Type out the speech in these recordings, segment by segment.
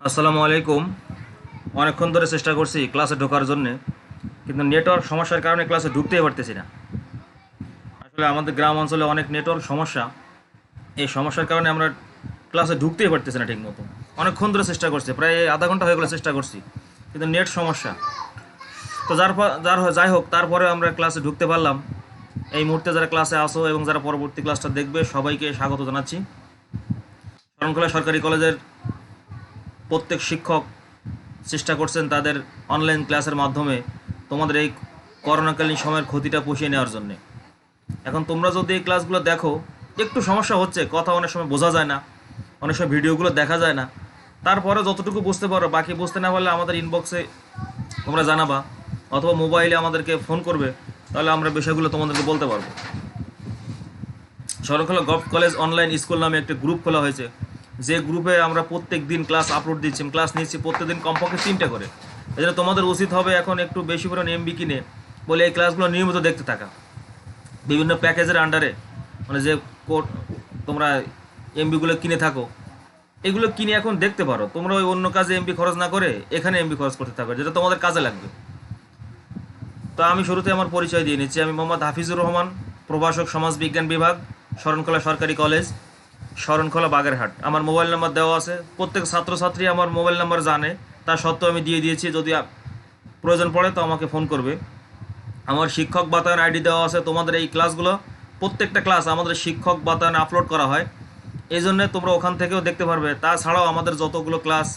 আসসালামু আলাইকুম। অনেকক্ষণ ধরে চেষ্টা করছি ক্লাসে ঢোকার জন্য, কিন্তু নেটওয়ার্ক সমস্যার কারণে ক্লাসে ঢুকতেই পারতেছি না। আসলে আমাদের গ্রাম অঞ্চলে অনেক নেটওয়ার্ক সমস্যা। এই সমস্যার কারণে আমরা ক্লাসে ঢুকতেই পারতেছি না ঠিক মতো। অনেকক্ষণ ধরে চেষ্টা করছি, প্রায় আধা ঘন্টা হয়ে গেলে চেষ্টা করছি, কিন্তু নেট সমস্যা। তো যাই হোক, তারপরে আমরা ক্লাসে ঢুকতে পারলাম। এই মুহূর্তে যারা ক্লাসে আসো এবং যারা পরবর্তী ক্লাসটা দেখবে সবাইকে স্বাগত জানাচ্ছি। শরণখোলা সরকারি কলেজের প্রত্যেক শিক্ষক চেষ্টা করছেন তাদের অনলাইন ক্লাসের মাধ্যমে তোমাদের এই করোনাকালীন সময়ের ক্ষতিটা পুষিয়ে নেওয়ার জন্যে। এখন তোমরা যদি এই ক্লাসগুলো দেখো, একটু সমস্যা হচ্ছে, কথা অনেক সময় বোঝা যায় না, অনেক সময় ভিডিওগুলো দেখা যায় না। তারপরে যতটুকু বুঝতে পারো, বাকি বুঝতে না পারলে আমাদের ইনবক্সে তোমরা জানাবা, অথবা মোবাইলে আমাদেরকে ফোন করবে, তাহলে আমরা বিষয়গুলো তোমাদেরকে বলতে পারবো। Sharankhola gov college online school নামে একটি গ্রুপ খোলা হয়েছে, যে গ্রুপে আমরা প্রত্যেক দিন ক্লাস আপলোড দিচ্ছি, ক্লাস নিচ্ছি প্রত্যেকদিন কমপক্ষে 3টে করে। এই জন্য তোমাদের উচিত হবে এখন একটু বেশি করে এমবি কিনে বলে এই ক্লাসগুলো নিয়মিত দেখতে থাকা। বিভিন্ন প্যাকেজের আন্ডারে, মানে যে তোমরা এমবিগুলো কিনে থাকো, এগুলো কিনে এখন দেখতে পারো। তোমরা ওই অন্য কাজে এমবি খরচ না করে এখানে এমবি খরচ করতে থাকো, যেটা তোমাদের কাজে লাগবে। তো আমি শুরুতে আমার পরিচয় দিয়ে নিচ্ছি। আমি মোহাম্মদ হাফিজুর রহমান, প্রভাষক সমাজ বিজ্ঞান বিভাগ, শরণখোলা সরকারি কলেজ, শরণখোলা বাগেরহাট। আমার মোবাইল নাম্বার দেওয়া আছে, প্রত্যেক ছাত্রছাত্রী আমার মোবাইল নাম্বার জানে, তা সত্ত্বেও আমি দিয়ে দিয়েছি। যদি প্রয়োজন পড়ে তো আমাকে ফোন করবে। আমার শিক্ষক বাতায়ন আইডি দেওয়া আছে। তোমাদের এই ক্লাসগুলো, প্রত্যেকটা ক্লাস আমাদের শিক্ষক বাতায়নে আপলোড করা হয়, এই জন্যে তোমরা ওখান থেকেও দেখতে পারবে। তাছাড়াও আমাদের যতগুলো ক্লাস,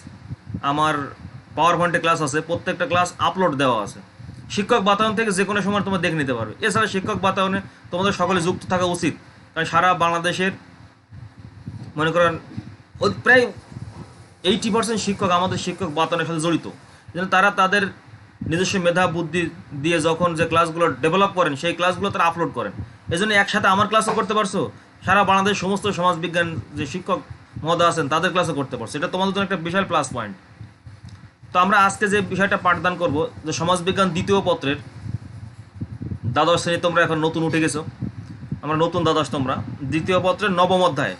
আমার পাওয়ার পয়েন্টে ক্লাস আছে, প্রত্যেকটা ক্লাস আপলোড দেওয়া আছে। শিক্ষক বাতায়ন থেকে যে কোনো সময় তোমরা দেখে নিতে পারবে। এছাড়া শিক্ষক বাতায়নে তোমাদের সকলে যুক্ত থাকা উচিত, কারণ সারা বাংলাদেশের মনে করেন প্রায় 80% শিক্ষক আমাদের শিক্ষক বাতায়নের সাথে জড়িত। যেন তারা তাদের নিজস্ব মেধা বুদ্ধি দিয়ে যখন যে ক্লাসগুলো ডেভেলপ করেন, সেই ক্লাসগুলো তারা আপলোড করেন। এই জন্য একসাথে আমার ক্লাসও করতে পারছো, সারা বাংলাদেশ সমস্ত সমাজবিজ্ঞান যে শিক্ষক মহোদয় আছেন তাদের ক্লাসও করতে পারছো। এটা তোমাদের জন্য একটা বিশাল প্লাস পয়েন্ট। তো আমরা আজকে যে বিষয়টা পাঠদান করব, যে সমাজবিজ্ঞান দ্বিতীয় পত্রের দ্বাদশ শ্রেণী, তোমরা এখন নতুন উঠে গেছো, আমরা নতুন দ্বাদশ, তোমরা দ্বিতীয় পত্রের নবম অধ্যায়।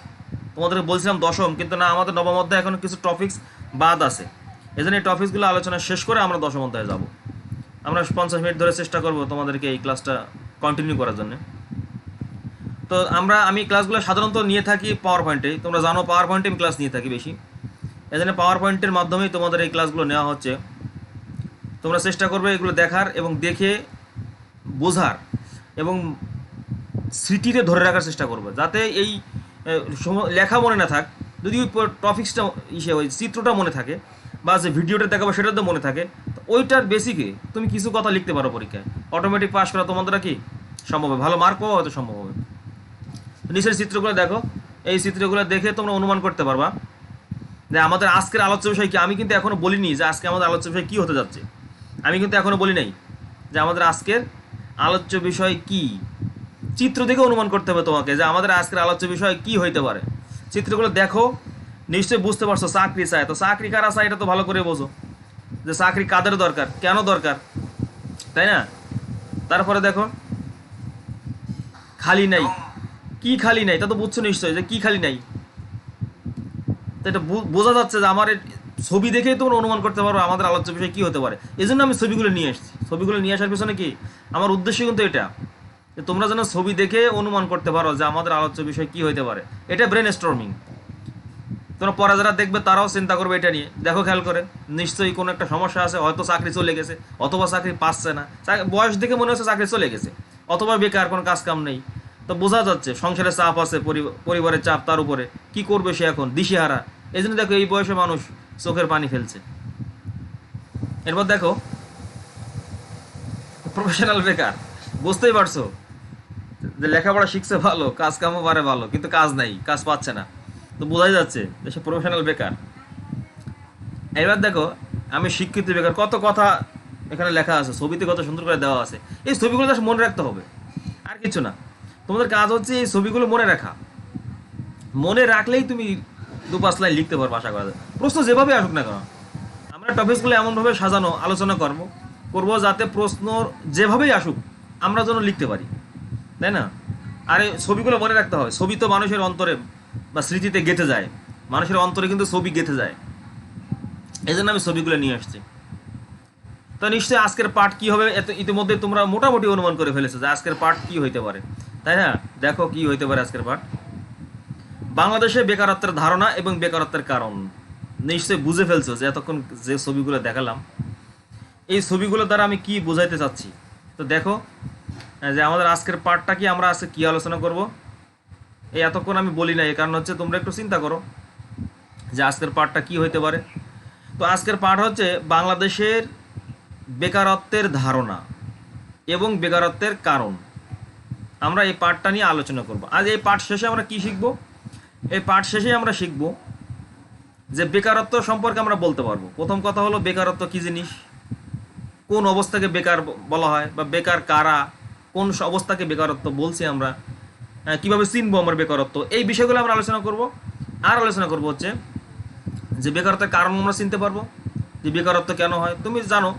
তোমাদেরকে বলছিলাম দশম, কিন্তু না, আমাদের নবম অধ্যায় এখন কিছু টপিক্স বাদ আছে। এই জন্য এই টপিক্সগুলো আলোচনা শেষ করে আমরা দশম অধ্যায়ে যাব। আমরা 50 মিনিট ধরে চেষ্টা করব তোমাদেরকে এই ক্লাসটা কন্টিনিউ করার জন্য। তো আমি ক্লাসগুলো সাধারণত নিয়ে থাকি পাওয়ার পয়েন্টেই। তোমরা জানো পাওয়ার পয়েন্টে আমি ক্লাস নিয়ে থাকি বেশি, এই জন্য পাওয়ার পয়েন্টের মাধ্যমেই তোমাদের এই ক্লাসগুলো নেওয়া হচ্ছে। তোমরা চেষ্টা করবে এগুলো দেখার এবং দেখে বোঝার এবং স্মৃতিতে ধরে রাখার চেষ্টা করবে, যাতে এই লেখা মনে না থাক, যদি ওই টপিক্সটা ওই চিত্রটা মনে থাকে, বা যে ভিডিওটা দেখাবো সেটাতে মনে থাকে, তো ওইটার বেসিকে তুমি কিছু কথা লিখতে পারো পরীক্ষায়, অটোমেটিক পাস করা তোমাদের কি সম্ভব হবে, ভালো মার্ক পাওয়া হয়তো সম্ভব হবে। নিচের চিত্রগুলো দেখো, এই চিত্রগুলো দেখে তোমরা অনুমান করতে পারবা যে আমাদের আজকের আলোচ্য বিষয় কি। আমি কিন্তু এখনো বলিনি যে আজকে আমাদের আলোচ্য বিষয় কী হতে যাচ্ছে, আমি কিন্তু এখনো বলি নাই যে আমাদের আজকের আলোচ্য বিষয় কি। চিত্র দেখে অনুমান করতে হবে তোমাকে যে আমাদের আজকের আলোচ্য বিষয় কি হইতে পারে। চিত্রগুলো দেখো, নিশ্চয়ই বুঝতে পারছো চাকরি চায়, তো চাকরি কারা চায় এটা তো ভালো করে বোঝো, যে চাকরি কাদের দরকার, কেন দরকার, তাই না? তারপরে দেখো খালি নাই, কি খালি নাই তা তো বুঝছো নিশ্চয়ই যে কি খালি নাই। তো এটা বোঝা যাচ্ছে যে আমার ছবি দেখেই তোমরা অনুমান করতে পারো আমাদের আলোচ্য বিষয় কী হতে পারে। এই জন্য আমি ছবিগুলো নিয়ে এসেছি। ছবিগুলো নিয়ে আসার পিছনে কি আমার উদ্দেশ্য কিন্তু এটা, যে তোমরা যেন ছবি দেখে অনুমান করতে পারো যে আমাদের আলোচ্য বিষয় কী হতে পারে। এটা ব্রেন স্টর্মিং। তোমরা পরে যারা দেখবে তারাও চিন্তা করবে এটা নিয়ে। দেখো খেয়াল করে, নিশ্চয়ই কোনো একটা সমস্যা আছে, হয়তো চাকরি চলে গেছে, অথবা চাকরি পাচ্ছে না, বয়স দেখে মনে হচ্ছে চাকরি চলে গেছে, অথবা বেকার, কোনো কাজ কাম নেই। তো বোঝা যাচ্ছে সংসারের চাপ আছে, পরিবারের চাপ, তার উপরে কি করবে সে এখন দিশেহারা। এই জন্য দেখো এই বয়সে মানুষ চোখের পানি ফেলছে। এরপর দেখো প্রফেশনাল বেকার। বুঝতেই পারছো যে লেখাপড়া শিখছে ভালো, কাজ কামও পারে ভালো, কিন্তু কাজ নাই, কাজ পাচ্ছে না। তো বোঝাই যাচ্ছে যে সে প্রফেশনাল বেকার। এবার দেখো আমি শিক্ষিত বেকার, কত কথা এখানে লেখা আছে, ছবিতে কত সুন্দর করে দেওয়া আছে। এই ছবিগুলো জাস্ট মনে রাখতে হবে, আর কিছু না। তোমাদের কাজ হচ্ছে এই ছবিগুলো মনে রাখা। মনে রাখলেই তুমি 2-5 লাইন লিখতে পারবো আশা করা যায়, প্রশ্ন যেভাবে আসুক না কেন। আমরা টপিকসগুলো এমনভাবে সাজানো আলোচনা করবো যাতে প্রশ্ন যেভাবেই আসুক আমরা যেন লিখতে পারি, তাই না? আর এই ছবিগুলো মনে রাখতে হবে। ছবি তো মানুষের অন্তরে বা স্মৃতিতে গেঁথে যায়, মানুষের অন্তরে কিন্তু ছবি গেঁথে যায়। এই জন্য আমি ছবিগুলো নিয়ে আসছি। তো নিশ্চয়ই আজকের পাঠ কি হবে ইতিমধ্যে তোমরা মোটামুটি অনুমান করে ফেলেছো যে আজকের পাঠ কি হইতে পারে, তাই না? দেখো কি হইতে পারে আজকের পাঠ। বাংলাদেশে বেকারত্বের ধারণা এবং বেকারত্বের কারণ। নিশ্চয়ই বুঝে ফেলছো যে এতক্ষণ যে ছবিগুলো দেখালাম, এই ছবিগুলোর দ্বারা আমি কি বোঝাইতে চাচ্ছি। তো দেখো যে আমাদের আজকের পাঠটা কি, আমরা আজকে কি আলোচনা করব। এই এতক্ষণ আমি বলি না, এই কারণ হচ্ছে তোমরা একটু চিন্তা করো যে আজকের পাঠটা কি হইতে পারে। তো আজকের পাঠ হচ্ছে বাংলাদেশের বেকারত্বের ধারণা এবং বেকারত্বের কারণ। আমরা এই পাঠটা নিয়ে আলোচনা করব। আজ এই পাঠ শেষে আমরা কি শিখব? এই পাঠ শেষে আমরা শিখব যে বেকারত্ব সম্পর্কে আমরা বলতে পারবো। প্রথম কথা হলো বেকারত্ব কি জিনিস, কোন অবস্থাকে বেকার বলা হয়, বা বেকার কারা, কোন অবস্থাকে বেকারত্ব বলছি আমরা, কিভাবে চিনবো আমরা বেকারত্ব, এই বিষয়গুলো আমরা আলোচনা করব। আর আলোচনা করব হচ্ছে যে বেকারত্বের কারণ আমরা চিনতে পারবো, যে বেকারত্ব কেন হয়। তুমি জানো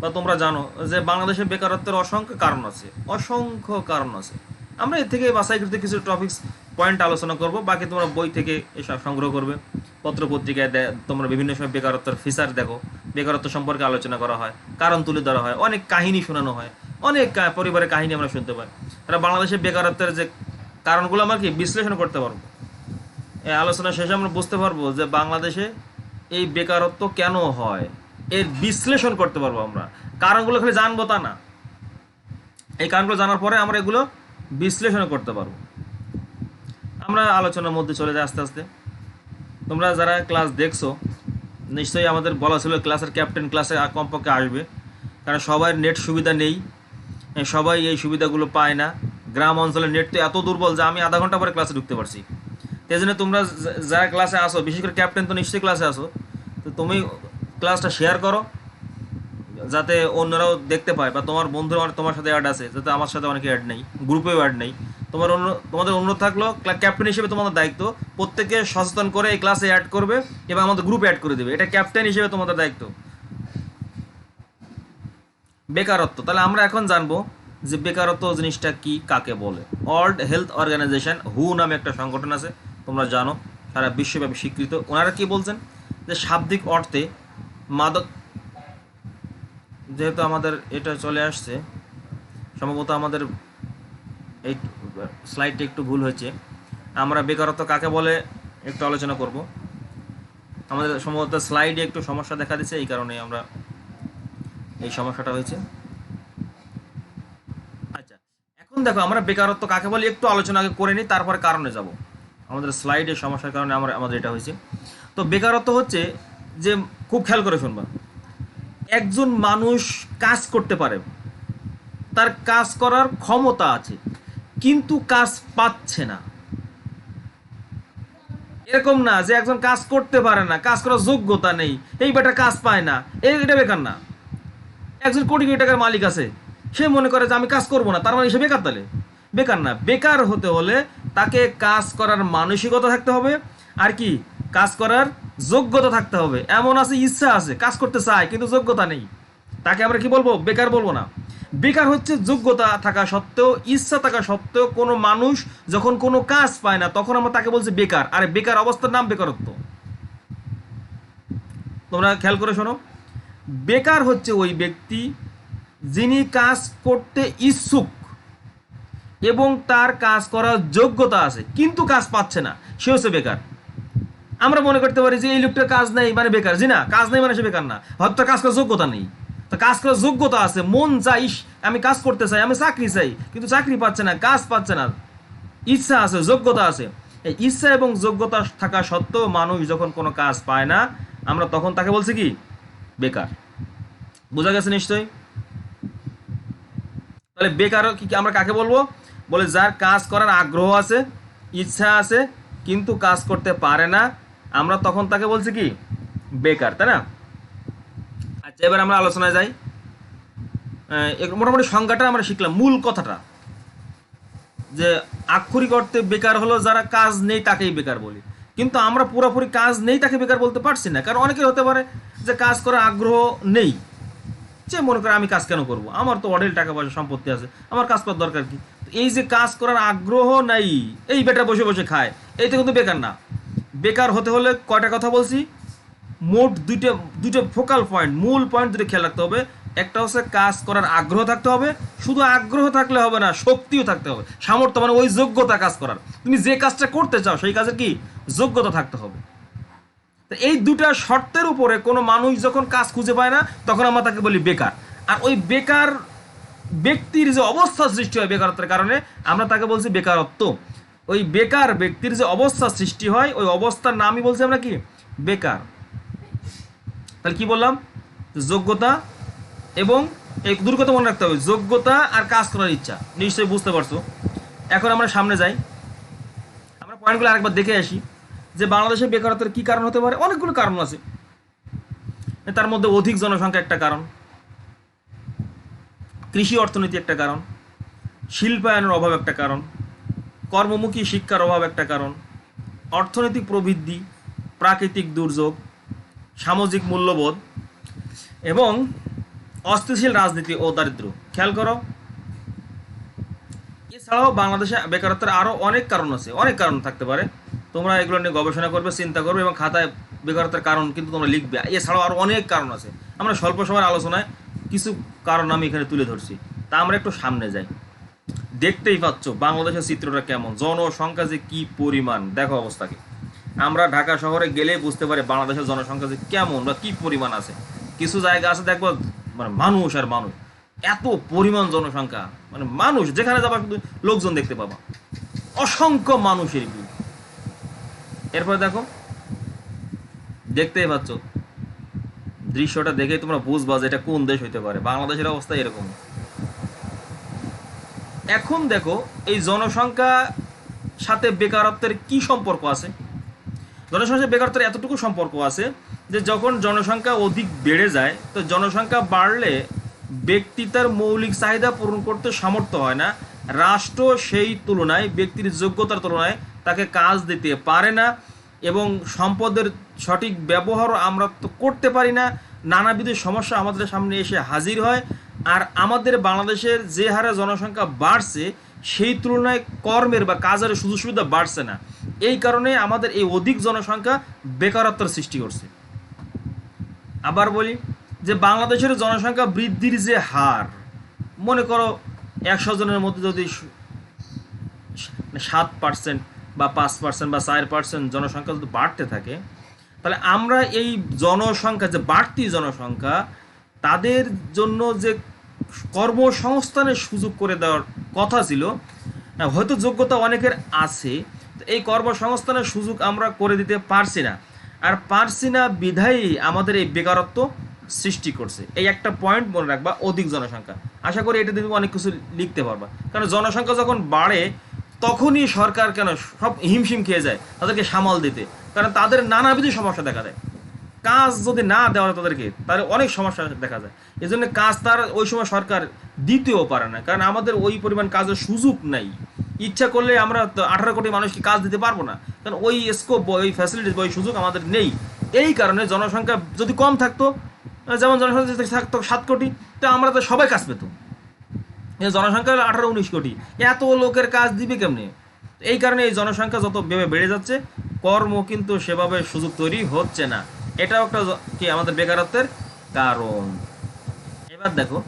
বা তোমরা জানো যে বাংলাদেশে বেকারত্বের অসংখ্য কারণ আছে, অসংখ্য কারণ আছে। আমরা এর থেকে বাছাইকৃত কিছু টপিকস পয়েন্ট আলোচনা করব, বাকি তোমরা বই থেকে এসব সংগ্রহ করবে, পত্র পত্রিকায় তোমরা বিভিন্ন সময় বেকারত্বের ফিচার দেখো, বেকারত্ব সম্পর্কে আলোচনা করা হয়, কারণ তুলে ধরা হয়, অনেক কাহিনী শোনানো হয়, অনেক পরিবারের কাহিনী আমরা শুনতে পাই। তারা বাংলাদেশে বেকারত্বের যে কারণগুলো আমরা কি বিশ্লেষণ করতে পারবো। এই আলোচনা শেষে আমরা বুঝতে পারবো যে বাংলাদেশে এই বেকারত্ব কেন হয়, এর বিশ্লেষণ করতে পারবো আমরা। কারণগুলো খালি জানবো তা না, এই কারণগুলো জানার পরে আমরা এগুলো বিশ্লেষণ করতে পারবো। আমরা আলোচনার মধ্যে চলে যাই আস্তে আস্তে। তোমরা যারা ক্লাস দেখছো নিশ্চয়ই আমাদের বলা ছিল ক্লাসের ক্যাপ্টেন ক্লাসে কমপক্ষে আসবে, কারণ সবাই নেট সুবিধা নেই, সবাই এই সুবিধাগুলো পায় না। গ্রাম অঞ্চলের নেট তো এত দুর্বল যে আমি আধা ঘন্টা পরে ক্লাসে ঢুকতে পারছি। এই জন্য তোমরা যারা ক্লাসে আসো, বিশেষ করে ক্যাপ্টেন তো নিশ্চয়ই ক্লাসে আসো, তো তুমি ক্লাসটা শেয়ার করো যাতে অন্যরাও দেখতে পায়, বা তোমার বন্ধুরা তোমার সাথে অ্যাড আছে, যাতে আমার সাথে অনেকে অ্যাড নেই, গ্রুপেও অ্যাড নেই। তোমাদের অনুরোধ থাকলো, ক্যাপ্টেন হিসেবে তোমাদের দায়িত্ব প্রত্যেককে সচেতন করে এই ক্লাসে অ্যাড করবে এবং আমাদের গ্রুপে অ্যাড করে দেবে। এটা ক্যাপ্টেন হিসেবে তোমাদের দায়িত্ব। বেকারত্ব, তাহলে আমরা এখন জানবো যে বেকারত্ব জিনিসটা কি, কাকে বলে। ওয়ার্ল্ড হেলথ অর্গানাইজেশন হু নামে একটা সংগঠন আছে, তোমরা জানো, সারা বিশ্বব্যাপী স্বীকৃত। ওনারা কি বলছেন যে শাব্দিক অর্থে মাদক, যেহেতু আমাদের এটা চলে আসছে সম্ভবত আমাদের এই স্লাইডটা একটু ভুল হয়েছে, আমরা বেকারত্ব কাকে বলে একটু আলোচনা করব। আমাদের সম্ভবত স্লাইডে একটু সমস্যা দেখা দিচ্ছে, এই কারণে আমরা এই সমস্যাটা হয়েছে। আচ্ছা, এখন দেখো আমরা বেকারত্ব কাকে বলে একটু আলোচনা আগে করে নিই, তারপরে কারণে যাব। আমাদের স্লাইডের সমস্যার কারণে আমাদের এটা হয়েছে। তো বেকারত্ব হচ্ছে যে, খুব খেয়াল করে শুনবা, একজন মানুষ কাজ করতে পারে, তার কাজ করার ক্ষমতা আছে, কিন্তু কাজ পাচ্ছে না। এরকম না যে একজন কাজ করতে পারে না, কাজ করার যোগ্যতা নেই, এই বেটা কাজ পায় না, এটা বেকার না। একজন কোটি কোটি টাকার মালিক আছে, সে মনে করে যে আমি কাজ করবো না, তার মানে সে বেকার। তাহলে বেকার না। বেকার হতে হলে তাকে কাজ করার মানসিকতা থাকতে হবে, আর কি কাজ করার যোগ্যতা থাকতে হবে। এমন আছে ইচ্ছা আছে, কাজ করতে চায় কিন্তু যোগ্যতা নেই, তাকে আমরা কি বলবো? বেকার বলবো না। বেকার হচ্ছে যোগ্যতা থাকা সত্ত্বেও, ইচ্ছা থাকা সত্ত্বেও কোনো মানুষ যখন কোনো কাজ পায় না, তখন আমরা তাকে বলছি বেকার। আরে বেকার অবস্থার নাম বেকারত্ব। তোমরা খেয়াল করে শোনো, বেকার হচ্ছে ওই ব্যক্তি যিনি কাজ করতে ইচ্ছুক এবং তার কাজ করার যোগ্যতা আছে, কিন্তু কাজ পাচ্ছে না, সে হচ্ছে বেকার। আমরা মনে করতে পারি যে এই লোকটার কাজ নেই মানে বেকার। জি না, কাজ নেই মানে সে বেকার না, হয়তো কাজ করার যোগ্যতা নেই। তো কাজ করার যোগ্যতা আছে, মন চাই, আমি কাজ করতে চাই, আমি চাকরি চাই, কিন্তু চাকরি পাচ্ছে না, কাজ পাচ্ছে না। ইচ্ছা আছে, যোগ্যতা আছে। এই ইচ্ছা এবং যোগ্যতা থাকা সত্ত্বেও মানুষ যখন কোনো কাজ পায় না, আমরা তখন তাকে বলছি কি? বেকার। বোঝা গেছে নিশ্চয়ই? তাহলে বেকার কি আমরা কাকে বলবো? বলে যার কাজ করার আগ্রহ আছে, ইচ্ছা আছে, কিন্তু কাজ করতে পারে না, আমরা তখন তাকে বলছি কি? বেকার, তাই না? আচ্ছা, এবার আমরা আলোচনায় যাই। মোটামুটি সংজ্ঞাটা আমরা শিখলাম, মূল কথাটা যে আক্ষরিক অর্থে বেকার হলো যারা কাজ নেই তাকেই বেকার বলি। কিন্তু আমরা পুরোপুরি কাজ নেই তাকে বেকার বলতে পারছি না, কারণ অনেকের হতে পারে যে কাজ করার আগ্রহ নেই, যে মনে করে আমি কাজ কেন করব, আমার তো অঢেল টাকা পয়সা সম্পত্তি আছে, আমার কাজ করার দরকার কি। এই যে কাজ করার আগ্রহ নাই, এই বেটা বসে বসে খায়, এইটা কিন্তু বেকার না। বেকার হতে হলে কয়টা কথা বলছি? মোট দুইটা দুইটা ফোকাল পয়েন্ট, মূল পয়েন্ট দুটো খেয়াল রাখতে হবে। একটা হচ্ছে কাজ করার আগ্রহ থাকতে হবে, শুধু আগ্রহ থাকলে হবে না, শক্তিও থাকতে হবে, সামর্থ্য মানে ওই যোগ্যতা কাজ করার। তুমি যে কাজটা করতে চাও সেই কাজের কি যোগ্যতা থাকতে হবে। তো এই দুটা শর্তের উপরে কোনো মানুষ যখন কাজ খুঁজে পায় না তখন আমরা তাকে বলি বেকার। আর ওই বেকার ব্যক্তির যে অবস্থা সৃষ্টি হয় বেকারত্বের কারণে আমরা তাকে বলছি বেকারত্ব। ওই বেকার ব্যক্তির যে অবস্থা সৃষ্টি হয় ওই অবস্থার নামই বলছি আমরা কি বেকার। তাহলে কি বললাম, যোগ্যতা এবং এই দুটো কথা মনে রাখতে হবে, যোগ্যতা আর কাজ করার ইচ্ছা। নিশ্চয়ই বুঝতে পারছো। এখন আমরা সামনে যাই, আমরা পয়েন্টগুলো আরেকবার দেখে আসি যে বাংলাদেশের বেকারত্বের কি কারণ হতে পারে। অনেকগুলো কারণ আছে, তার মধ্যে অধিক জনসংখ্যা একটা কারণ, কৃষি অর্থনীতি একটা কারণ, শিল্পায়নের অভাব একটা কারণ, কর্মমুখী শিক্ষার অভাব একটা কারণ, অর্থনৈতিক প্রবৃদ্ধি, প্রাকৃতিক দুর্যোগ, সামাজিক মূল্যবোধ এবং অস্থিতিশীল রাজনীতি ও দারিদ্র্য। খেয়াল করো, এছাড়াও বাংলাদেশে বেকারত্বের আরও অনেক কারণ আছে, অনেক কারণ থাকতে পারে। তোমরা এগুলো নিয়ে গবেষণা করবে, চিন্তা করবে এবং খাতায় বেকারত্বের কারণ কিন্তু তোমরা লিখবে। এছাড়াও আরও অনেক কারণ আছে, আমরা স্বল্প সময়ের আলোচনায় কিছু কারণ আমি এখানে তুলে ধরছি। তা আমরা একটু সামনে যাই। দেখতেই পাচ্ছ বাংলাদেশের চিত্রটা কেমন, জনসংখ্যা যে কি পরিমাণ, দেখো অবস্থাকে। আমরা ঢাকা শহরে গেলে বুঝতে পারি বাংলাদেশের জনসংখ্যা যে কেমন বা কি পরিমাণ আছে। কিছু জায়গা আছে দেখবো মানে মানুষ আর মানুষ, এত পরিমাণ জনসংখ্যা, মানে মানুষ যেখানে যাবা শুধু লোকজন দেখতে পাবা, অসংখ্য মানুষের ভিড়। এরপরে দেখো, দেখতেই পাচ্ছ দৃশ্যটা দেখে তোমরা বুঝবা যে এটা কোন দেশ হইতে পারে। বাংলাদেশের অবস্থা এরকম। এখন দেখো এই জনসংখ্যা সাথে বেকারত্বের কি সম্পর্ক আছে। জনসংখ্যার সাথে বেকারত্বের এতটুকু সম্পর্ক আছে যে যখন জনসংখ্যা অধিক বেড়ে যায়, তো জনসংখ্যা বাড়লে ব্যক্তি তার মৌলিক চাহিদা পূরণ করতে সামর্থ্য হয় না, রাষ্ট্র সেই তুলনায় ব্যক্তির যোগ্যতার তুলনায় তাকে কাজ দিতে পারে না এবং সম্পদের সঠিক ব্যবহারও আমরা তো করতে পারি না। নানাবিধ সমস্যা আমাদের সামনে এসে হাজির হয়। আর আমাদের বাংলাদেশের যে হারে জনসংখ্যা বাড়ছে সেই তুলনায় কর্মের বা কাজের সুযোগ সুবিধা বাড়ছে না। এই কারণে আমাদের এই অধিক জনসংখ্যা বেকারত্বের সৃষ্টি করছে। আবার বলি যে বাংলাদেশের জনসংখ্যা বৃদ্ধির যে হার, মনে করো 100 জনের মধ্যে যদি 7% বা 5% বা 4% জনসংখ্যা যদি বাড়তে থাকে, তাহলে আমরা এই জনসংখ্যা যে বাড়তি জনসংখ্যা তাদের জন্য যে কর্মসংস্থানের সুযোগ করে দেওয়ার কথা ছিল, হয়তো যোগ্যতা অনেকের আছে, এই কর্মসংস্থানের সুযোগ আমরা করে দিতে পারছি না। আর পারছি না বিধায়ী আমাদের এই বেকারত্ব সৃষ্টি করছে। এই একটা পয়েন্ট মনে রাখবা, অধিক জনসংখ্যা। আশা করি এটা তুমি অনেক কিছু লিখতে পারবা, কারণ জনসংখ্যা যখন বাড়ে তখনই সরকার কেন সব হিমশিম খেয়ে যায় তাদেরকে সামাল দিতে, কারণ তাদের নানাবিধ সমস্যা দেখা দেয়। কাজ যদি না দেওয়া হয় তাদেরকে, তাহলে অনেক সমস্যা দেখা যায়। এই জন্য কাজ তার ওই সময় সরকার দিতেও পারে না, কারণ আমাদের ওই পরিমাণ কাজের সুযোগ নাই। ইচ্ছা করলে আমরা 18 কোটি মানুষকে কাজ দিতে পারবো না, কারণ ওই স্কোপ, ওই ফ্যাসিলিটিস, ওই সুযোগ আমাদের নেই। এই কারণে জনসংখ্যা যদি কম থাকতো, যেমন জনসংখ্যা থাকতো 7 কোটি, তো আমরা তো সবাই কাজ পেতাম। জনসংখ্যা 18-19 কোটি, এত লোকের কাজ দিবে কেমনে? এই কারণে এই জনসংখ্যা যত বেড়ে যাচ্ছে, কর্ম কিন্তু সেভাবে সুযোগ তৈরি হচ্ছে না। এটাও একটা কি আমাদের বেকারত্বের কারণ। এবার দেখো,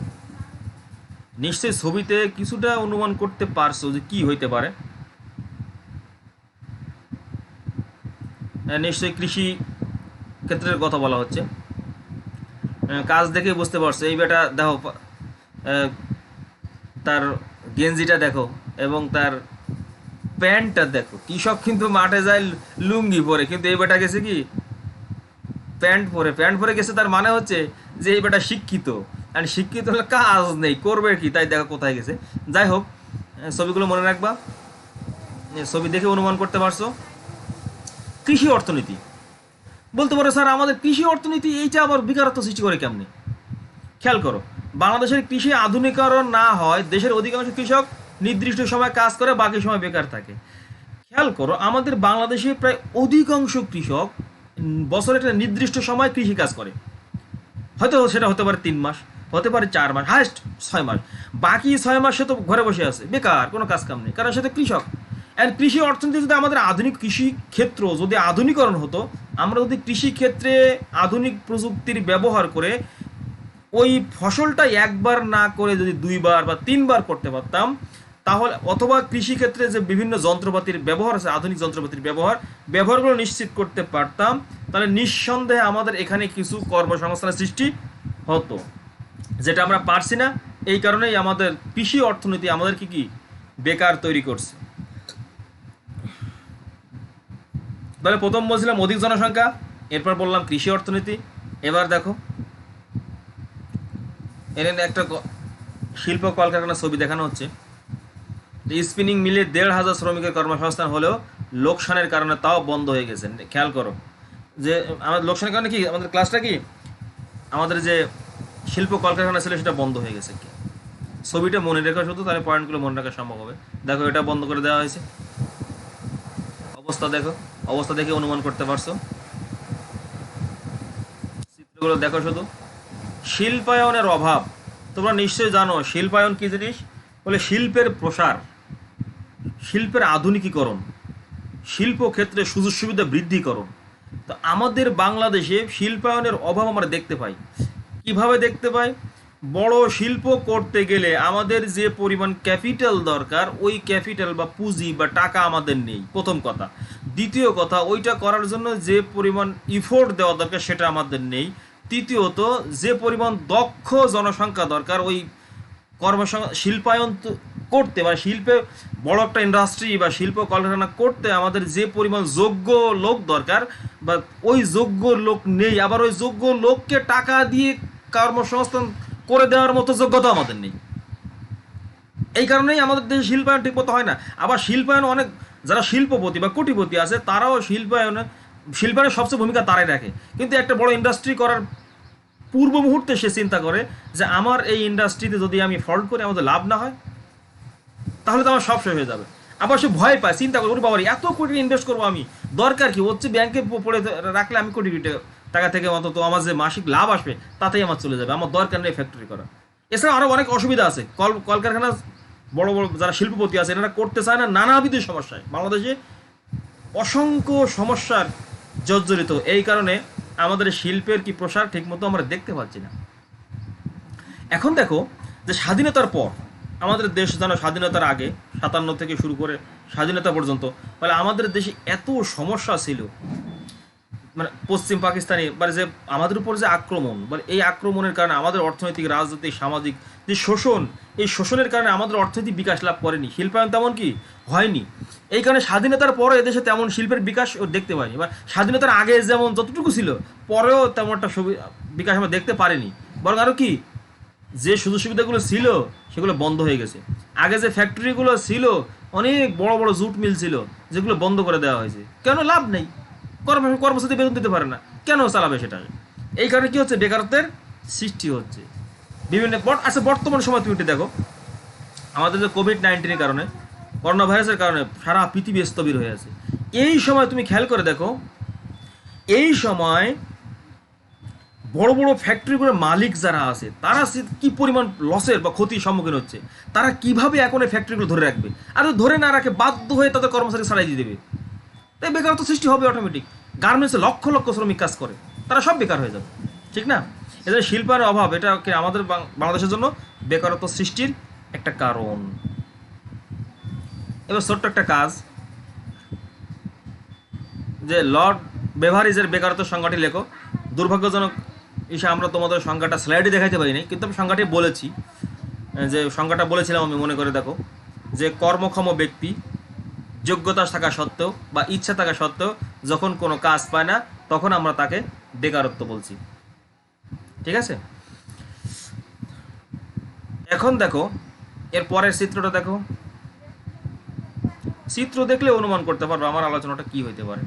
নিশ্চয়ই ছবিতে কিছুটা অনুমান করতে পারছো যে কি হইতে পারে। নিশ্চয়ই কৃষি ক্ষেত্রের কথা বলা হচ্ছে। কাজ দেখে বুঝতে পারছো। এই বেটা দেখো, তার গেঞ্জিটা দেখো এবং তার প্যান্টটা দেখো। কৃষক কিন্তু মাঠে যায় লুঙ্গি পরে, কিন্তু এই বেটা গেছে কি প্যান্ট পরে গেছে। তার মানে হচ্ছে যে এই বেটা শিক্ষিত, আর শিক্ষিত হলে কাজ নেই, করবে কি? তাই দেখো কোথায় গেছে। যাই হোক, ছবিগুলো মনে রাখবা, ছবি দেখে অনুমান করতে পারছো। কৃষি অর্থনীতি বলতে পারো স্যার আমাদের কৃষি অর্থনীতি এইটা আবার বেকারত্ব সৃষ্টি করে কেমনি? খেয়াল করো, বাংলাদেশের কৃষি আধুনিকরণ না হয় দেশের অধিকাংশ কৃষক নির্দিষ্ট সময় কাজ করে, বাকি সময় বেকার থাকে। খেয়াল করো, আমাদের বাংলাদেশে প্রায় অধিকাংশ কৃষক বছরে একটা নির্দিষ্ট সময় কৃষি কাজ করে। হয়তো সেটা হতে পারে 3 মাস, হতে পারে 4 মাস, হায়েস্ট 6 মাস। বাকি 6 মাস সে তো ঘরে বসে আছে, বেকার, কোনো কাজ কাম নেই, কারণ সে তো কৃষক। আর কৃষি অর্থনীতি যদি আমাদের আধুনিক কৃষি ক্ষেত্র যদি আধুনিকরণ হতো, আমরা যদি কৃষি ক্ষেত্রে আধুনিক প্রযুক্তির ব্যবহার করে ওই ফসলটা একবার না করে যদি 2বার বা 3বার করতে পারতাম, তাহলে অথবা কৃষিক্ষেত্রে যে বিভিন্ন যন্ত্রপাতির ব্যবহার আছে, আধুনিক যন্ত্রপাতির ব্যবহারগুলো নিশ্চিত করতে পারতাম, তাহলে নিঃসন্দেহে আমাদের এখানে কিছু কর্মসংস্থানের সৃষ্টি হতো, যেটা আমরা পারছি না। এই কারণেই আমাদের কৃষি অর্থনীতি আমাদের কি বেকার তৈরি করছে। তাহলে প্রথম বলছিলাম অধিক জনসংখ্যা, এরপর বললাম কৃষি অর্থনীতি। এবার দেখো এর একটা শিল্প কলকারখানার ছবি দেখানো হচ্ছে। স্পিনিং মিলে 1,500 শ্রমিকের কর্মসংস্থান হলেও লোকসানের কারণে তাও বন্ধ হয়ে গেছে। খেয়াল করো যে আমাদের লোকসানের কারণে কি আমাদের ক্লাসটা কি আমাদের যে শিল্প কলকারখানা ছিল সেটা বন্ধ হয়ে গেছে। কি ছবিটা মনে রেখো শুধু, তাহলে পয়েন্টগুলো মনে রাখা সম্ভব হবে। দেখো এটা বন্ধ করে দেওয়া হয়েছে, অবস্থা দেখো, অবস্থা দেখে অনুমান করতে পারছো। চিত্রগুলো দেখো শুধু। শিল্পায়নের অভাব, তোমরা নিশ্চয়ই জানো শিল্পায়ন কি জিনিস। বলে শিল্পের প্রসার, শিল্পের আধুনিকীকরণ, শিল্পক্ষেত্রে সুযোগ সুবিধা বৃদ্ধিকরণ। তো আমাদের বাংলাদেশে শিল্পায়নের অভাব আমরা দেখতে পাই। কিভাবে দেখতে পাই? বড় শিল্প করতে গেলে আমাদের যে পরিমাণ ক্যাপিটাল দরকার, ওই ক্যাপিটাল বা পুঁজি বা টাকা আমাদের নেই, প্রথম কথা। দ্বিতীয় কথা, ওইটা করার জন্য যে পরিমাণ ইফোর্ট দেওয়া দরকার সেটা আমাদের নেই। তৃতীয়ত, যে পরিমাণ দক্ষ জনসংখ্যা দরকার ওই শিল্পায়ন করতে, মানে শিল্পে বড় একটা ইন্ডাস্ট্রি বা শিল্প কলকারখানা করতে আমাদের যে পরিমাণ যোগ্য লোক দরকার, বা ওই যোগ্য লোক নেই। আবার ওই যোগ্য লোককে টাকা দিয়ে কর্মসংস্থান করে দেওয়ার মতো যোগ্যতা আমাদের নেই। এই কারণেই আমাদের দেশে শিল্পায়ন ঠিক মতো হয় না। আবার শিল্পায়ন অনেক যারা শিল্পপতি বা কোটিপতি আছে তারাও শিল্পায়নের সবচেয়ে ভূমিকা তারাই রাখে। কিন্তু একটা বড় ইন্ডাস্ট্রি করার পূর্ব মুহূর্তে সে চিন্তা করে যে আমার এই ইন্ডাস্ট্রিতে যদি আমি ফল্ট করি, আমাদের লাভ না হয়, তাহলে তো আমার সব শেষ হয়ে যাবে। আবার সে ভয় পায়, চিন্তা করে, বাবা এত কোটি ইনভেস্ট করবো আমি, দরকার কি হচ্ছে, ব্যাংকে পড়ে রাখলে আমি কোটি কোটি টাকা থেকে অন্তত আমার যে মাসিক লাভ আসবে তাতেই আমার চলে যাবে, আমার দরকার নেই ফ্যাক্টরি করা। এছাড়া আরও অনেক অসুবিধা আছে। কলকারখানা বড় বড় যারা শিল্পপতি আছে এনারা করতে চায় না, নানাবিধ সমস্যায় বাংলাদেশে অসংখ্য সমস্যার জর্জরিত। এই কারণে আমাদের শিল্পের কি প্রসার ঠিকমতো আমরা দেখতে পাচ্ছি না। এখন দেখো যে স্বাধীনতার পর আমাদের দেশ যেন স্বাধীনতার আগে 57 থেকে শুরু করে স্বাধীনতা পর্যন্ত, মানে আমাদের দেশে এত সমস্যা ছিল, মানে পশ্চিম পাকিস্তানি মানে যে আমাদের উপর যে আক্রমণ, মানে এই আক্রমণের কারণে আমাদের অর্থনৈতিক, রাজনৈতিক, সামাজিক যে শোষণ, এই শোষণের কারণে আমাদের অর্থনৈতিক বিকাশ লাভ করেনি, শিল্পায়ন তেমন কি হয়নি। এই কারণে স্বাধীনতার পরে এদেশে তেমন শিল্পের বিকাশ দেখতে পাইনি, বা স্বাধীনতার আগে যেমন যতটুকু ছিল পরেও তেমন একটা বিকাশ আমরা দেখতে পারিনি। বরং আরও কি যে সুযোগ সুবিধাগুলো ছিল সেগুলো বন্ধ হয়ে গেছে। আগে যে ফ্যাক্টরিগুলো ছিল, অনেক বড় বড় জুট মিল ছিল যেগুলো বন্ধ করে দেওয়া হয়েছে। কেন? লাভ নেই, কর্মচারী বেতন দিতে পারে না, কেন চালাবে সেটা? এই কারণে কি হচ্ছে? বেকারত্বের সৃষ্টি হচ্ছে বিভিন্ন। আচ্ছা, বর্তমান সময় তুমি একটু দেখো, আমাদের যে কোভিড-19 কারণে, করোনা ভাইরাসের কারণে সারা পৃথিবী স্থবির হয়ে আছে। এই সময় তুমি খেয়াল করে দেখো, এই সময় বড় বড় ফ্যাক্টরিগুলোর মালিক যারা আছে তারা কি পরিমাণ লসের বা ক্ষতির সম্মুখীন হচ্ছে। তারা কিভাবে এখন এই ফ্যাক্টরিগুলো ধরে রাখবে? আর ধরে না রাখে বাধ্য হয়ে তাদের কর্মচারী ছাড়াই দিয়ে দেবে, তাই বেকারত্ব সৃষ্টি হবে অটোমেটিক। গার্মেন্টসে লক্ষ লক্ষ শ্রমিক কাজ করে, তারা সব বেকার হয়ে যাবে, ঠিক না? এদের শিল্পের অভাব, এটা আমাদের বাংলাদেশের জন্য বেকারত্ব সৃষ্টির একটা কারণ। এবার ছোট্ট একটা কাজ, যে লর্ড বেভারিজের বেকারত্ব সংখ্যাটি লেখো। দুর্ভাগ্যজনক আমরা তোমাদের সংখ্যাটা স্লাইডে দেখাতে পারিনি, কিন্তু আমি সংখ্যাটি বলেছি, যে সংখ্যাটা বলেছিলাম আমি, মনে করে দেখো, যে কর্মক্ষম ব্যক্তি যোগ্যতা থাকা সত্ত্বেও বা ইচ্ছা থাকা সত্ত্বেও যখন কোনো কাজ পায় না, তখন আমরা তাকে বেকারত্ব বলছি, ঠিক আছে? এখন দেখো এর পরের চিত্রটা দেখো। চিত্র দেখলে অনুমান করতে পারবো আমার আলোচনাটা কি হইতে পারে।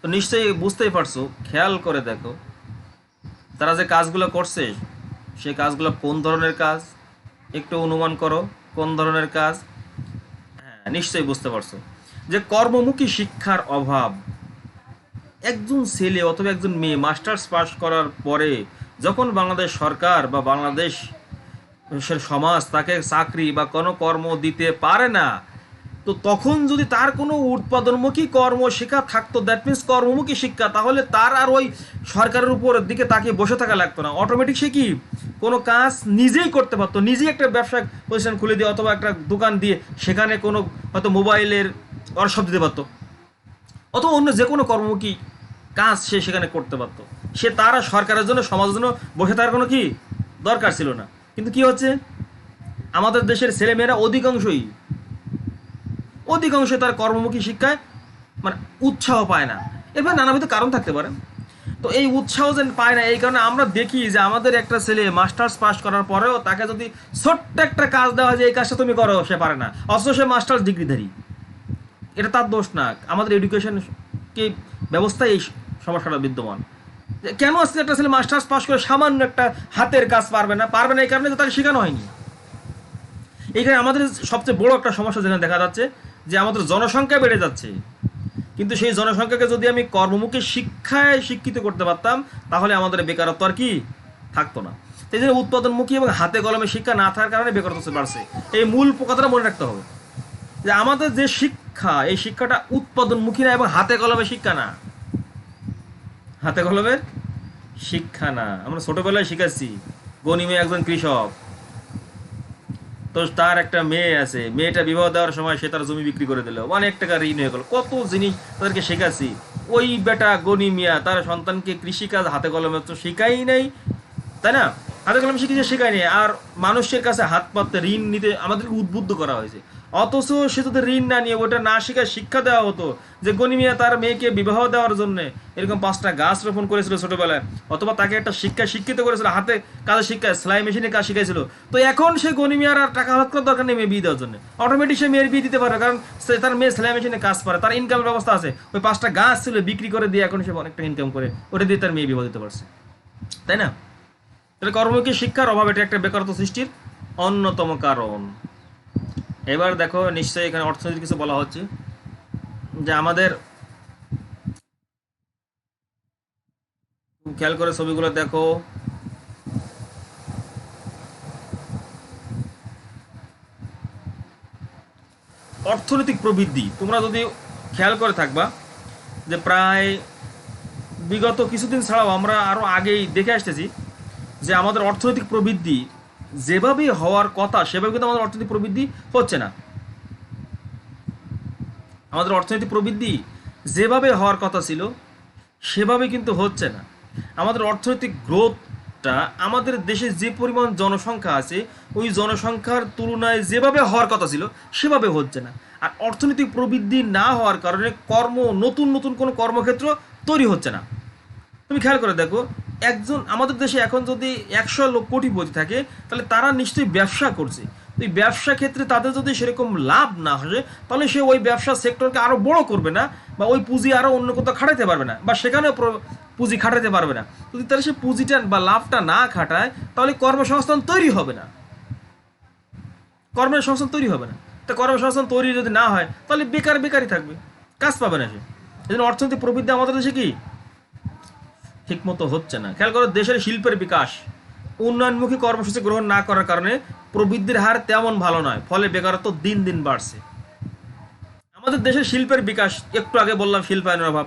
তো নিশ্চয়ই বুঝতেই পারছো, খেয়াল করে দেখো তারা যে কাজগুলো করছে সেই কাজগুলো কোন ধরনের কাজ, একটু অনুমান করো কোন ধরনের কাজ। হ্যাঁ, নিশ্চয়ই বুঝতে পারছো যে কর্মমুখী শিক্ষার অভাব। একজন ছেলে অথবা একজন মেয়ে মাস্টার্স পাস করার পরে যখন বাংলাদেশ সরকার বা বাংলাদেশের সমাজ তাকে চাকরি বা কোনো কর্ম দিতে পারে না, তো তখন যদি তার কোনো উৎপাদনমুখী কর্ম শিক্ষা থাকতো, দ্যাট মিনস কর্মমুখী শিক্ষা, তাহলে তার আর ওই সরকারের উপর দিকে তাকিয়ে বসে থাকা লাগতো না। অটোমেটিক সে কি কোনো কাজ নিজেই করতে পারতো, নিজেই একটা ব্যবসা প্রতিষ্ঠান খুলে দিয়ে অথবা একটা দোকান দিয়ে সেখানে কোনো হয়তো মোবাইলের ওয়ার্কশপ দিতে পারতো, অথবা অন্য যে কোনো কর্মমুখী কাজ সে সেখানে করতে পারতো। সে তারা সরকারের জন্য সমাজের জন্য বসে থাকার কোনো কি দরকার ছিল না। কিন্তু কি হচ্ছে, আমাদের দেশের ছেলেমেয়েরা অধিকাংশ তার কর্মমুখী শিক্ষায় মানে উৎসাহ পায় না। এবার নানাবিধ কারণ থাকতে পারে। তো এই উৎসাহ যে পায় না, এই কারণে আমরা দেখি যে আমাদের একটা ছেলে মাস্টার্স পাস করার পরেও তাকে যদি ছোট্ট একটা কাজ দেওয়া হয় যে এই কাজটা তুমি করো, সে পারে না, অথচ সে মাস্টার্স ডিগ্রিধারী। এটা তার দোষ না, আমাদের এডুকেশন কি ব্যবস্থায় এই সমস্যাটা বিদ্যমান। কেন আজকে একটা ছেলে মাস্টার্স পাস করে সামান্য একটা হাতের কাজ পারবে না এই কারণে যে তাকে শেখানো হয়নি। এইখানে আমাদের সবচেয়ে বড় একটা সমস্যা যেখানে দেখা যাচ্ছে যে আমাদের জনসংখ্যা বেড়ে যাচ্ছে, কিন্তু সেই জনসংখ্যাকে যদি আমি কর্মমুখী শিক্ষায় শিক্ষিত করতে পারতাম তাহলে আমাদের বেকারত্ব আর কি থাকতো না। সেই জন্য উৎপাদনমুখী এবং হাতে কলমে শিক্ষা না থাকার কারণে বেকারত্ব বাড়ছে। এই মূল কথাটা মনে রাখতে হবে যে আমাদের যে শিক্ষা, এই শিক্ষাটা উৎপাদনমুখী না এবং হাতে কলমে শিক্ষা না, হাতে কলমের শিক্ষা না। আমরা ছোটবেলায় শিখাচ্ছি গনিমে একজন কৃষক, তো তার একটা মেয়ে আছে, মেয়েটা বিবাহ দেওয়ার সময় সে তার জমি বিক্রি করে দিল, অনেক টাকা ঋণ হয়ে গেল। কত জিনিস তাদেরকে শেখাচ্ছি। ওই বেটা গনি মিয়া তার সন্তানকে কৃষিকাজ হাতে কলমে তো শেখাই নাই, তাই না? হাতে কলমে শিখেছে, শেখাই নেই। আর মানুষের কাছে হাত পাততে ঋণ নিতে আমাদেরকে উদ্বুদ্ধ করা হয়েছে। অথচ সে যদি ঋণ না নিয়ে ওটা না শিখায় শিক্ষা দেওয়া হতো যে গনি মিয়া তার মেয়েকে বিবাহ দেওয়ার জন্য এরকম 5টা গাছ রোপণ করেছিল ছোটবেলায়, অথবা তাকে একটা শিক্ষিত করেছিল, হাতে কাজে শিক্ষায় সেলাই মেশিনে কাজ শিখাইছিল, তো এখন সে গনি মিয়ার আর টাকা হাত করার দরকার নেই মেয়ে বিয়ে দেওয়ার জন্য। অটোমেটিক সে মেয়ের বিয়ে দিতে পারে, কারণ সে তার মেয়ে সেলাই মেশিনে কাজ পারে, তার ইনকামের ব্যবস্থা আছে। ওই 5টা গাছ ছিল বিক্রি করে দিয়ে এখন সে অনেকটা ইনকাম করে, ওটা দিয়ে তার মেয়ে বিবাহ দিতে পারছে, তাই না? তাহলে কর্মমুখী শিক্ষার অভাব এটা একটা বেকারত্ব সৃষ্টির অন্যতম কারণ। এবার দেখো, নিশ্চয়ই এখানে অর্থনীতির কিছু বলা হচ্ছে যে আমাদের, খেয়াল করে ছবিগুলো দেখো, অর্থনৈতিক প্রবৃদ্ধি তোমরা যদি খেয়াল করে থাকবা যে প্রায় বিগত কিছুদিন ছাড়াও আমরা আরো আগেই দেখে আসতেছি যে আমাদের অর্থনৈতিক প্রবৃদ্ধি যেভাবে হওয়ার কথা সেভাবে কিন্তু আমাদের অর্থনৈতিক প্রবৃদ্ধি হচ্ছে না। আমাদের অর্থনৈতিক প্রবৃদ্ধি যেভাবে হওয়ার কথা ছিল সেভাবে কিন্তু হচ্ছে না। আমাদের অর্থনৈতিক গ্রোথটা আমাদের দেশে যে পরিমাণ জনসংখ্যা আছে ওই জনসংখ্যার তুলনায় যেভাবে হওয়ার কথা ছিল সেভাবে হচ্ছে না। আর অর্থনৈতিক প্রবৃদ্ধি না হওয়ার কারণে নতুন নতুন কোনো কর্মক্ষেত্র তৈরি হচ্ছে না। তুমি খেয়াল করে দেখো, আমাদের দেশে এখন যদি 100 লক্ষ কোটিপতি থাকে তাহলে তারা নিশ্চয়ই ব্যবসা করছে। তো এই ব্যবসা ক্ষেত্রে তাদের যদি সেরকম লাভ না আসে তাহলে সে ওই ব্যবসা সেক্টরকে আরো বড় করবে না, বা ওই পুঁজি আরো অন্য কোথাও খাটাতে পারবে না, বা সেখানেও পুঁজি খাটাতে পারবে না। যদি তাহলে সে পুঁজিটা বা লাভটা না খাটায় তাহলে কর্মসংস্থান তৈরি হবে না, কর্মসংস্থান তৈরি হবে না। তা কর্মসংস্থান তৈরি যদি না হয় তাহলে বেকারই থাকবে, কাজ পাবে না সে। এই জন্য অর্থনৈতিক প্রবৃদ্ধি আমাদের দেশে কি ঠিকমতো হচ্ছে না। খেয়াল করো, দেশের শিল্পের বিকাশ উন্নয়নমুখী কর্মসূচি গ্রহণ না করার কারণে প্রবৃদ্ধির হার তেমন ভালো নয়, ফলে বেকারত্ব দিন দিন বাড়ছে। আমাদের দেশের শিল্পের বিকাশ, একটু আগে বললাম শিল্পায়নের অভাব,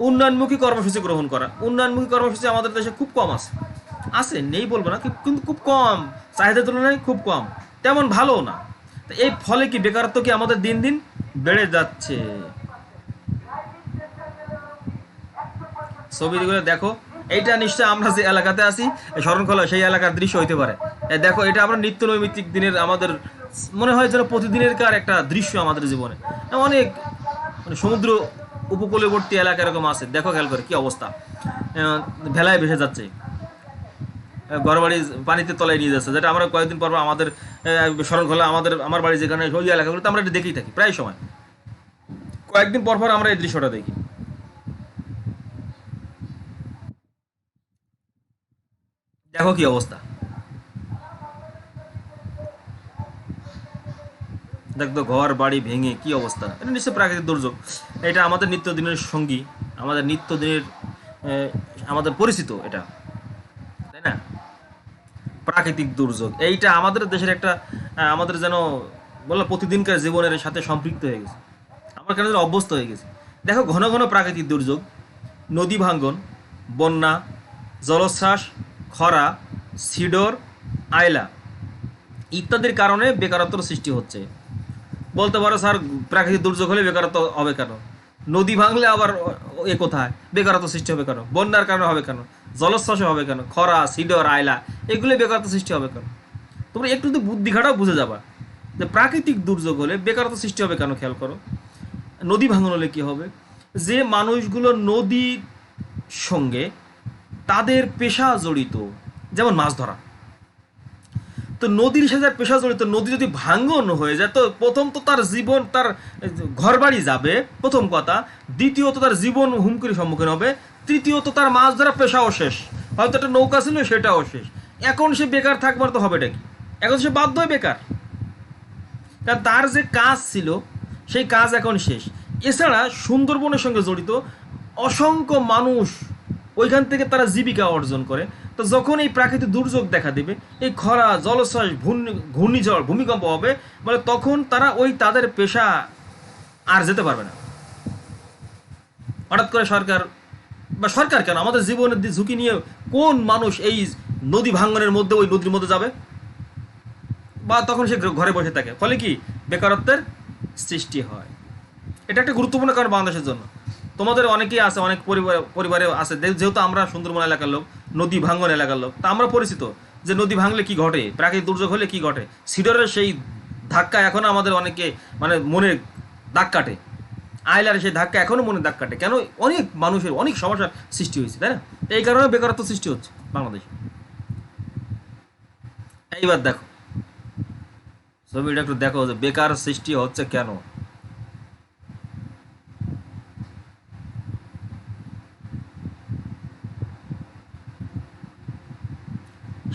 উন্নয়নমুখী কর্মসূচি গ্রহণ করা, উন্নয়নমুখী কর্মসূচি আমাদের দেশে খুব কম আছে নেই বলবো না, কিন্তু খুব কম, চাহিদার তুলনায় খুব কম, তেমন ভালো না। এই ফলে কি বেকারত্ব কি আমাদের দিন দিন বেড়ে যাচ্ছে। ছবিগুলো দেখো, এইটা নিশ্চয় আমরা যে এলাকাতে আছি শরণখোলা সেই এলাকার দৃশ্য হইতে পারে। দেখো, এটা আমরা নিত্য নৈমিত্তিক দিনের আমাদের মনে হয় যেন প্রতিদিনের কার একটা দৃশ্য আমাদের জীবনে। অনেক সমুদ্র উপকূলবর্তী এলাকা এরকম আছে, দেখো খেয়াল করে কি অবস্থা, ভেলায় ভেসে যাচ্ছে, ঘরবাড়ি পানিতে তলায় নিয়ে যাচ্ছে, যেটা আমরা কয়েকদিন পর আমাদের শরণখোলা আমার বাড়ি যেখানে ওই এলাকাগুলোতে আমরা এটা দেখেই থাকি, প্রায় সময় কয়েকদিন পর আমরা এই দৃশ্যটা দেখি। দেখো কি অবস্থা, দেখতো ঘর বাড়ি ভেঙে কি অবস্থা। এটা নিশ্চয়ই প্রাকৃতিক দুর্যোগ, এটা আমাদের নিত্যদিনের সঙ্গী, আমাদের নিত্যদিনের আমাদের পরিচিত এটা, তাই না? প্রাকৃতিক দুর্যোগ এইটা আমাদের দেশের একটা আমাদের যেন বললাম প্রতিদিনকার জীবনের সাথে সম্পৃক্ত হয়ে গেছে, আমার কেন যেন অভ্যস্ত হয়ে গেছে। দেখো ঘন ঘন প্রাকৃতিক দুর্যোগ, নদী ভাঙ্গন, বন্যা, জলোচ্ছ্বাস, খরা, সিডর, আয়লা ইত্যাদির কারণে বেকারত্বের সৃষ্টি হচ্ছে। বলতে পারো স্যার প্রাকৃতিক দুর্যোগ হলে বেকারত্ব হবে কেন? নদী ভাঙলে আবার এ কোথায় বেকারত্ব সৃষ্টি হবে কেন? বন্যার কারণে হবে কেন? জলোচ্ছ্বাসে হবে কেন? খরা, সিডর, আয়লা এগুলো বেকারত্ব সৃষ্টি হবে কেন? তোমরা একটু যদি বুদ্ধি খাটাও বুঝে যাবা যে প্রাকৃতিক দুর্যোগ হলে বেকারত্ব সৃষ্টি হবে কেন। খেয়াল করো, নদী ভাঙন হলে কি হবে, যে মানুষগুলো নদীর সঙ্গে তাদের পেশা জড়িত, যেমন মাছ ধরা, তো নদীর সাথে যার পেশা জড়িত, নদী যদি ভাঙ্গন হয়ে যায় তো প্রথম তো তার জীবন, তার ঘরবাড়ি যাবে প্রথম কথা, দ্বিতীয়ত তার জীবন হুমকির সম্মুখীন হবে, তৃতীয়ত তার মাছ ধরা পেশাও শেষ, হয়তো একটা নৌকা ছিল সেটাও শেষ। এখন সে বেকার থাকবার তো হবেটা কি? এখন সে বাধ্য হয় বেকার, কারণ তার যে কাজ ছিল সেই কাজ এখন শেষ। এছাড়া সুন্দরবনের সঙ্গে জড়িত অসংখ্য মানুষ, ওইখান থেকে তারা জীবিকা অর্জন করে। তো যখন এই প্রাকৃতিক দুর্যোগ দেখা দেবে, এই খরা, জলোচ্ছ্বাস, ঘূর্ণিঝড়, ভূমিকম্প হবে, বলে তখন তারা ওই তাদের পেশা আর যেতে পারবে না। হঠাৎ করে সরকার, বা সরকার কেন, আমাদের জীবনের ঝুঁকি নিয়ে কোন মানুষ এই নদী ভাঙ্গনের মধ্যে ওই নদীর মধ্যে যাবে? বা তখন সে ঘরে বসে থাকে, ফলে কি বেকারত্বের সৃষ্টি হয়। এটা একটা গুরুত্বপূর্ণ কারণ বাংলাদেশের জন্য। তোমাদের অনেকেই আছে, অনেক পরিবারে আছে, যেহেতু আমরা সুন্দরবন এলাকার লোক, নদী ভাঙ্গন এলাকার লোক, তা আমরা পরিচিত যে নদী ভাঙলে কি ঘটে, প্রাকৃতিক দুর্যোগ হলে কি ঘটে। সিডরের সেই ধাক্কা এখনো আমাদের অনেকে মানে মনে দাগ কাটে, আয়লার সেই ধাক্কা এখনো মনে দাগ কাটে। কেন? অনেক মানুষের অনেক সমস্যার সৃষ্টি হয়েছে, তাই না? এই কারণে বেকারত্ব সৃষ্টি হচ্ছে বাংলাদেশে। এইবার দেখো ছবিটা একটু দেখো যে বেকার সৃষ্টি হচ্ছে কেন।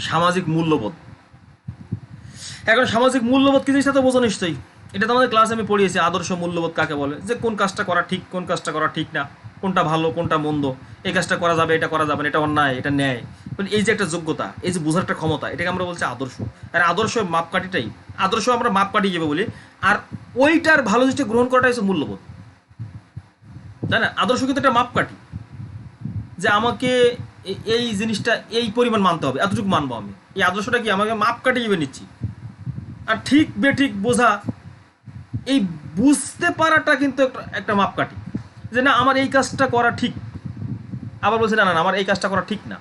সামাজিক মূল্যবোধ। এখন সামাজিক মূল্যবোধ কি জিনিসটা তো বোঝো নিশ্চয়ই, এটা তো আমাদের ক্লাসে আমি পড়িয়েছি। আদর্শ মূল্যবোধ কাকে বলে, যে কোন কাজটা করা ঠিক, কোন কাজটা করা ঠিক না, কোনটা ভালো কোনটা মন্দ, এই কাজটা করা যাবে এটা করা যাবে না, এটা অন্যায় এটা ন্যায়, এই যে একটা যোগ্যতা, এই যে বোঝার একটা ক্ষমতা, এটাকে আমরা বলছি আদর্শ। আর আদর্শ মাপকাঠিটাই, আদর্শ আমরা মাপকাঠি হিসেবে বলি, আর ওইটার ভালো জিনিসটা গ্রহণ করাটাই হচ্ছে মূল্যবোধ, তাই না? আদর্শ কিন্তু একটা মাপকাঠি, যে আমাকে এই জিনিসটা এই পরিমাণ মানতে হবে, এতটুকু মানবো আমি। এই আদর্শটা কি আমাকে মাপকাঠি হিসেবে নিচ্ছি। আর ঠিক বেঠিক বোঝা, এই বুঝতে পারাটা কিন্তু একটা মাপকাঠি, যে না আমার এই কাজটা করা ঠিক, আবার বলছে না না আমার এই কাজটা করা ঠিক না।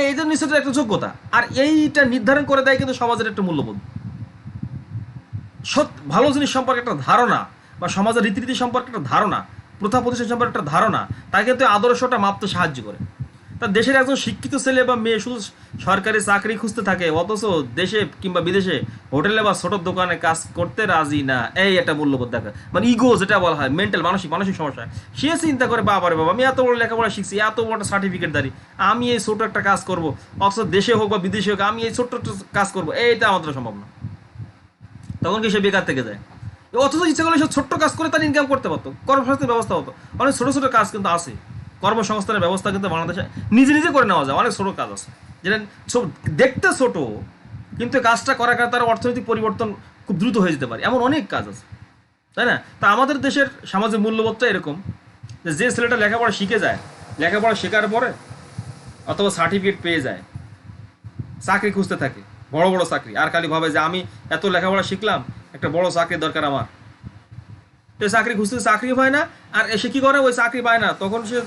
এই জন্য নিশ্চয়ই একটা যোগ্যতা, আর এইটা নির্ধারণ করে দেয় কিন্তু সমাজের একটা মূল্যবোধ। ভালো জিনিস সম্পর্কে একটা ধারণা, বা সমাজের রীতিনীতি সম্পর্কে একটা ধারণা, প্রথা প্রতিষ্ঠান সম্পর্কে একটা ধারণা, তাকে কিন্তু আদর্শটা মাপতে সাহায্য করে। তার দেশের একজন শিক্ষিত ছেলে বা মেয়ে শুধু সরকারি চাকরি খুঁজতে থাকে, অথচ দেশে কিংবা বিদেশে হোটেলে বা ছোট দোকানে কাজ করতে রাজি না, এই একটা মূল্যবোধ দেখা, মানে ইগো যেটা বলা হয়, মেন্টাল মানসিক মানসিক সমস্যা। সে চিন্তা করে বাবারে বাবা আমি এত বড় লেখাপড়া শিখছি, এত বড় সার্টিফিকেট দাঁড়ি, আমি এই ছোট একটা কাজ করবো, অথচ দেশে হোক বা বিদেশে হোক আমি এই ছোট্ট কাজ করবো, এইটা আমাদের সম্ভব না। তখন কি সে বেকার থেকে যায়। অথচ ইচ্ছা করলে সে ছোট্ট কাজ করে তার ইনকাম করতে পারতো, কর্মসংস্থানের ব্যবস্থা হতো। অনেক ছোট ছোট কাজ কিন্তু আছে, কর্মসংস্থানের ব্যবস্থা কিন্তু বাংলাদেশে নিজে নিজে করে নেওয়া যায়। অনেক ছোট কাজ আছে যেটা দেখতে ছোট, কিন্তু কাজটা করার কারণে তার অর্থনৈতিক পরিবর্তন খুব দ্রুত হয়ে যেতে পারে, এমন অনেক কাজ আছে, তাই না? তা আমাদের দেশের সামাজিক মূল্যবোধটা এরকম যে ছেলেটা লেখাপড়া শিখে যায়, লেখাপড়া শেখার পরে অথবা সার্টিফিকেট পেয়ে যায়, চাকরি খুঁজতে থাকে, বড় বড় চাকরি, আর খালি ভাবে যে আমি এত লেখাপড়া শিখলাম, একটা বড় চাকরির দরকার আমার। তো চাকরি খুঁজতে চাকরি হয় না, আর এসে কি করে, ওই চাকরি পায় না, তখন সে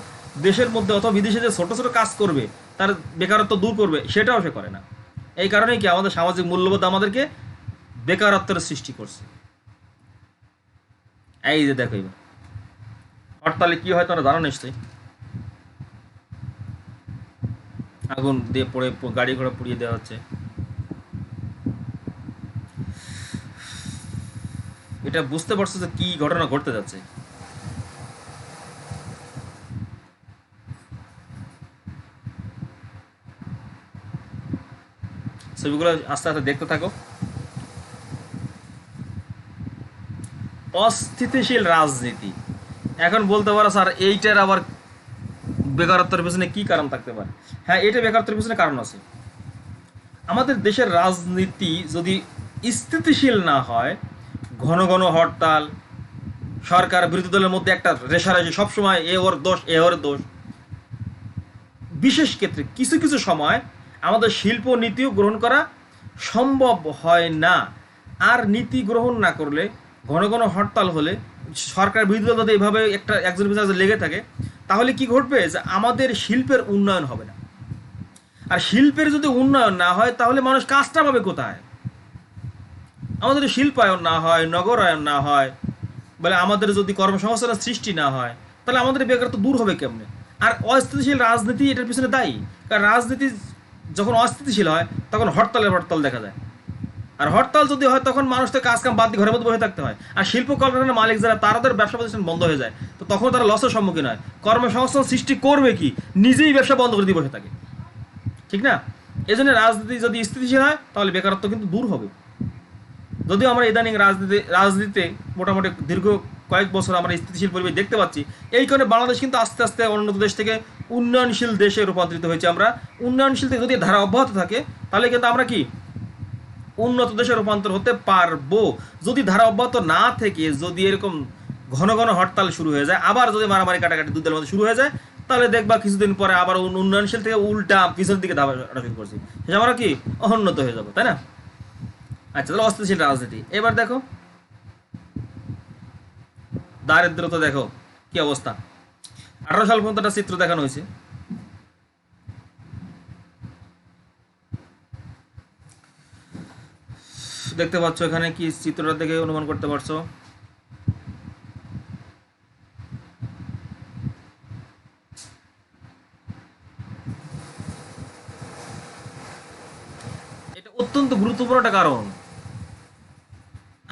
দেশের মধ্যে অথবা বিদেশে যে ছোট ছোট কাজ করবে, তার বেকারত্ব দূর করবে, সেটাও সে করে না। এই কারণেই কি আমাদের সামাজিক মূল্যবোধ আমাদেরকে বেকারত্বের সৃষ্টি করছে। এই যে দেখো এবার হরতালে কি হয় তোমরা জানো নিশ্চয়ই, আগুন দিয়ে পড়ে গাড়ি ঘোড়া পুড়িয়ে দেওয়া হচ্ছে। এটা বুঝতে পারছো যে কি ঘটনা ঘটতে যাচ্ছে। ছবিগুলো আস্তে আস্তে দেখতে থাকো। অস্থিতিশীল রাজনীতি। এখন বলতে পারো স্যার এইটার আবার বেকারত্বের পিছনে কি কারণ থাকতে পারে? হ্যাঁ, এটা বেকারত্বের পিছনে কারণ আছে। আমাদের দেশের রাজনীতি যদি স্থিতিশীল না হয়, ঘন ঘন হরতাল, সরকার বিরোধী দলের মধ্যে একটা রেশারেশি, সবসময় এ ওর দোষ এ ওর দোষ, বিশেষ ক্ষেত্রে কিছু কিছু সময় আমাদের শিল্প নীতিও গ্রহণ করা সম্ভব হয় না। আর নীতি গ্রহণ না করলে, ঘন ঘন হরতাল হলে, সরকার বিরোধী দল যদি এইভাবে একজন পিছনে লেগে থাকে, তাহলে কি ঘটবে, যে আমাদের শিল্পের উন্নয়ন হবে না। আর শিল্পের যদি উন্নয়ন না হয়, তাহলে মানুষ কাজটা পাবে কোথায়? আমাদের শিল্পায়ন না হয়, নগরায়ন না হয়, বলে আমাদের যদি কর্মসংস্থানের সৃষ্টি না হয়, তাহলে আমাদের বেকারত্ব দূর হবে কেমনে? আর অস্থিতিশীল রাজনীতি এটার পিছনে দায়ী। কারণ রাজনীতি যখন অস্থিতিশীল হয়, তখন হরতাল দেখা যায়। আর হরতাল যদি হয়, তখন মানুষ তো কাজ কাম বাদ দিয়ে ঘরের মধ্যে বসে থাকতে হয়। আর শিল্প কলকারখানার মালিক যারা, তাদের ব্যবসা প্রতিষ্ঠান বন্ধ হয়ে যায়, তো তখন তারা লসের সম্মুখীন হয়। কর্মসংস্থান সৃষ্টি করবে কি? নিজেই ব্যবসা বন্ধ করে দিয়ে বসে থাকে, ঠিক না? এই জন্য রাজনীতি যদি স্থিতিশীল হয়, তাহলে বেকারত্ব কিন্তু দূর হবে। যদিও আমরা ইদানিং রাজনীতিতে মোটামুটি দীর্ঘ কয়েক বছর আমরা স্থিতিশীল পরিবেশ দেখতে পাচ্ছি। এই কারণে বাংলাদেশ কিন্তু আস্তে আস্তে উন্নত দেশ থেকে উন্নয়নশীল দেশে রূপান্তরিত হয়েছে। আমরা উন্নয়নশীল থেকে যদি ধারা অব্যাহত থাকে, তাহলে কিন্তু আমরা কি উন্নত দেশে রূপান্তর হতে পারবো। যদি ধারা অব্যাহত না থেকে, যদি এরকম ঘন ঘন হরতাল শুরু হয়ে যায়, আবার যদি মারামারি কাটাকাটি দুধের মধ্যে শুরু হয়ে যায়, তাহলে দেখবা কিছুদিন পরে আবার উন্নয়নশীল থেকে উল্টা পিছনের দিকে ধাবা শুরু করছি, সেটা আমরা কি অনুন্নত হয়ে যাবো, তাই না? আচ্ছা, তাহলে অস্থিতিশীল রাজনীতি। এবার দেখো দারিদ্রতা, দেখো কি অবস্থা। 18 সাল পর্যন্ত একটা চিত্র দেখানো হয়েছে। দেখতে পাচ্ছ এখানে, কি চিত্রটা দেখে অনুমান করতে পারছো? এটা অত্যন্ত গুরুত্বপূর্ণ একটা কারণ।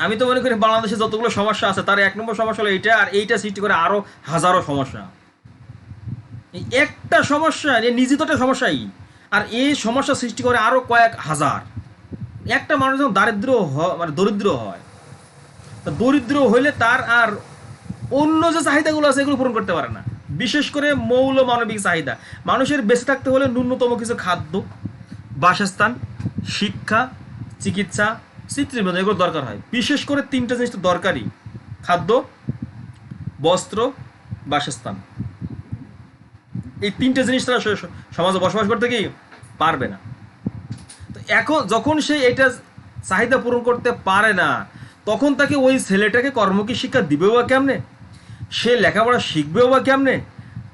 আমি তো মনে করি বাংলাদেশে যতগুলো সমস্যা আছে, তার 1 নম্বর সমস্যা হলো এইটা। আর এইটা সৃষ্টি করে আরো হাজারো সমস্যা। এই একটা সমস্যা, নিজে তো একটা সমস্যাই, আর এই সমস্যা সৃষ্টি করে আরো কয়েক হাজার। একটা মানুষ যখন মানে দরিদ্র হয়, তা দরিদ্র হইলে তার আর অন্য যে চাহিদাগুলো আছে এগুলো পূরণ করতে পারে না। বিশেষ করে মৌল মানবিক চাহিদা। মানুষের বেঁচে থাকতে হলে ন্যূনতম কিছু খাদ্য, বাসস্থান, শিক্ষা, চিকিৎসা, চিত্রবিনোদন, এগুলো দরকার হয়। বিশেষ করে 3টে জিনিস তো দরকারই: খাদ্য, বস্ত্র, বাসস্থান। এই 3টে জিনিস তারা সমাজে বসবাস করতে কি পারবে না। তো এখন যখন সে এটা চাহিদা পূরণ করতে পারে না, তখন তাকে ওই ছেলেটাকে কর্মকি শিক্ষা দিবেও বা কেমনে? সে লেখাপড়া শিখবেও বা কেমনে?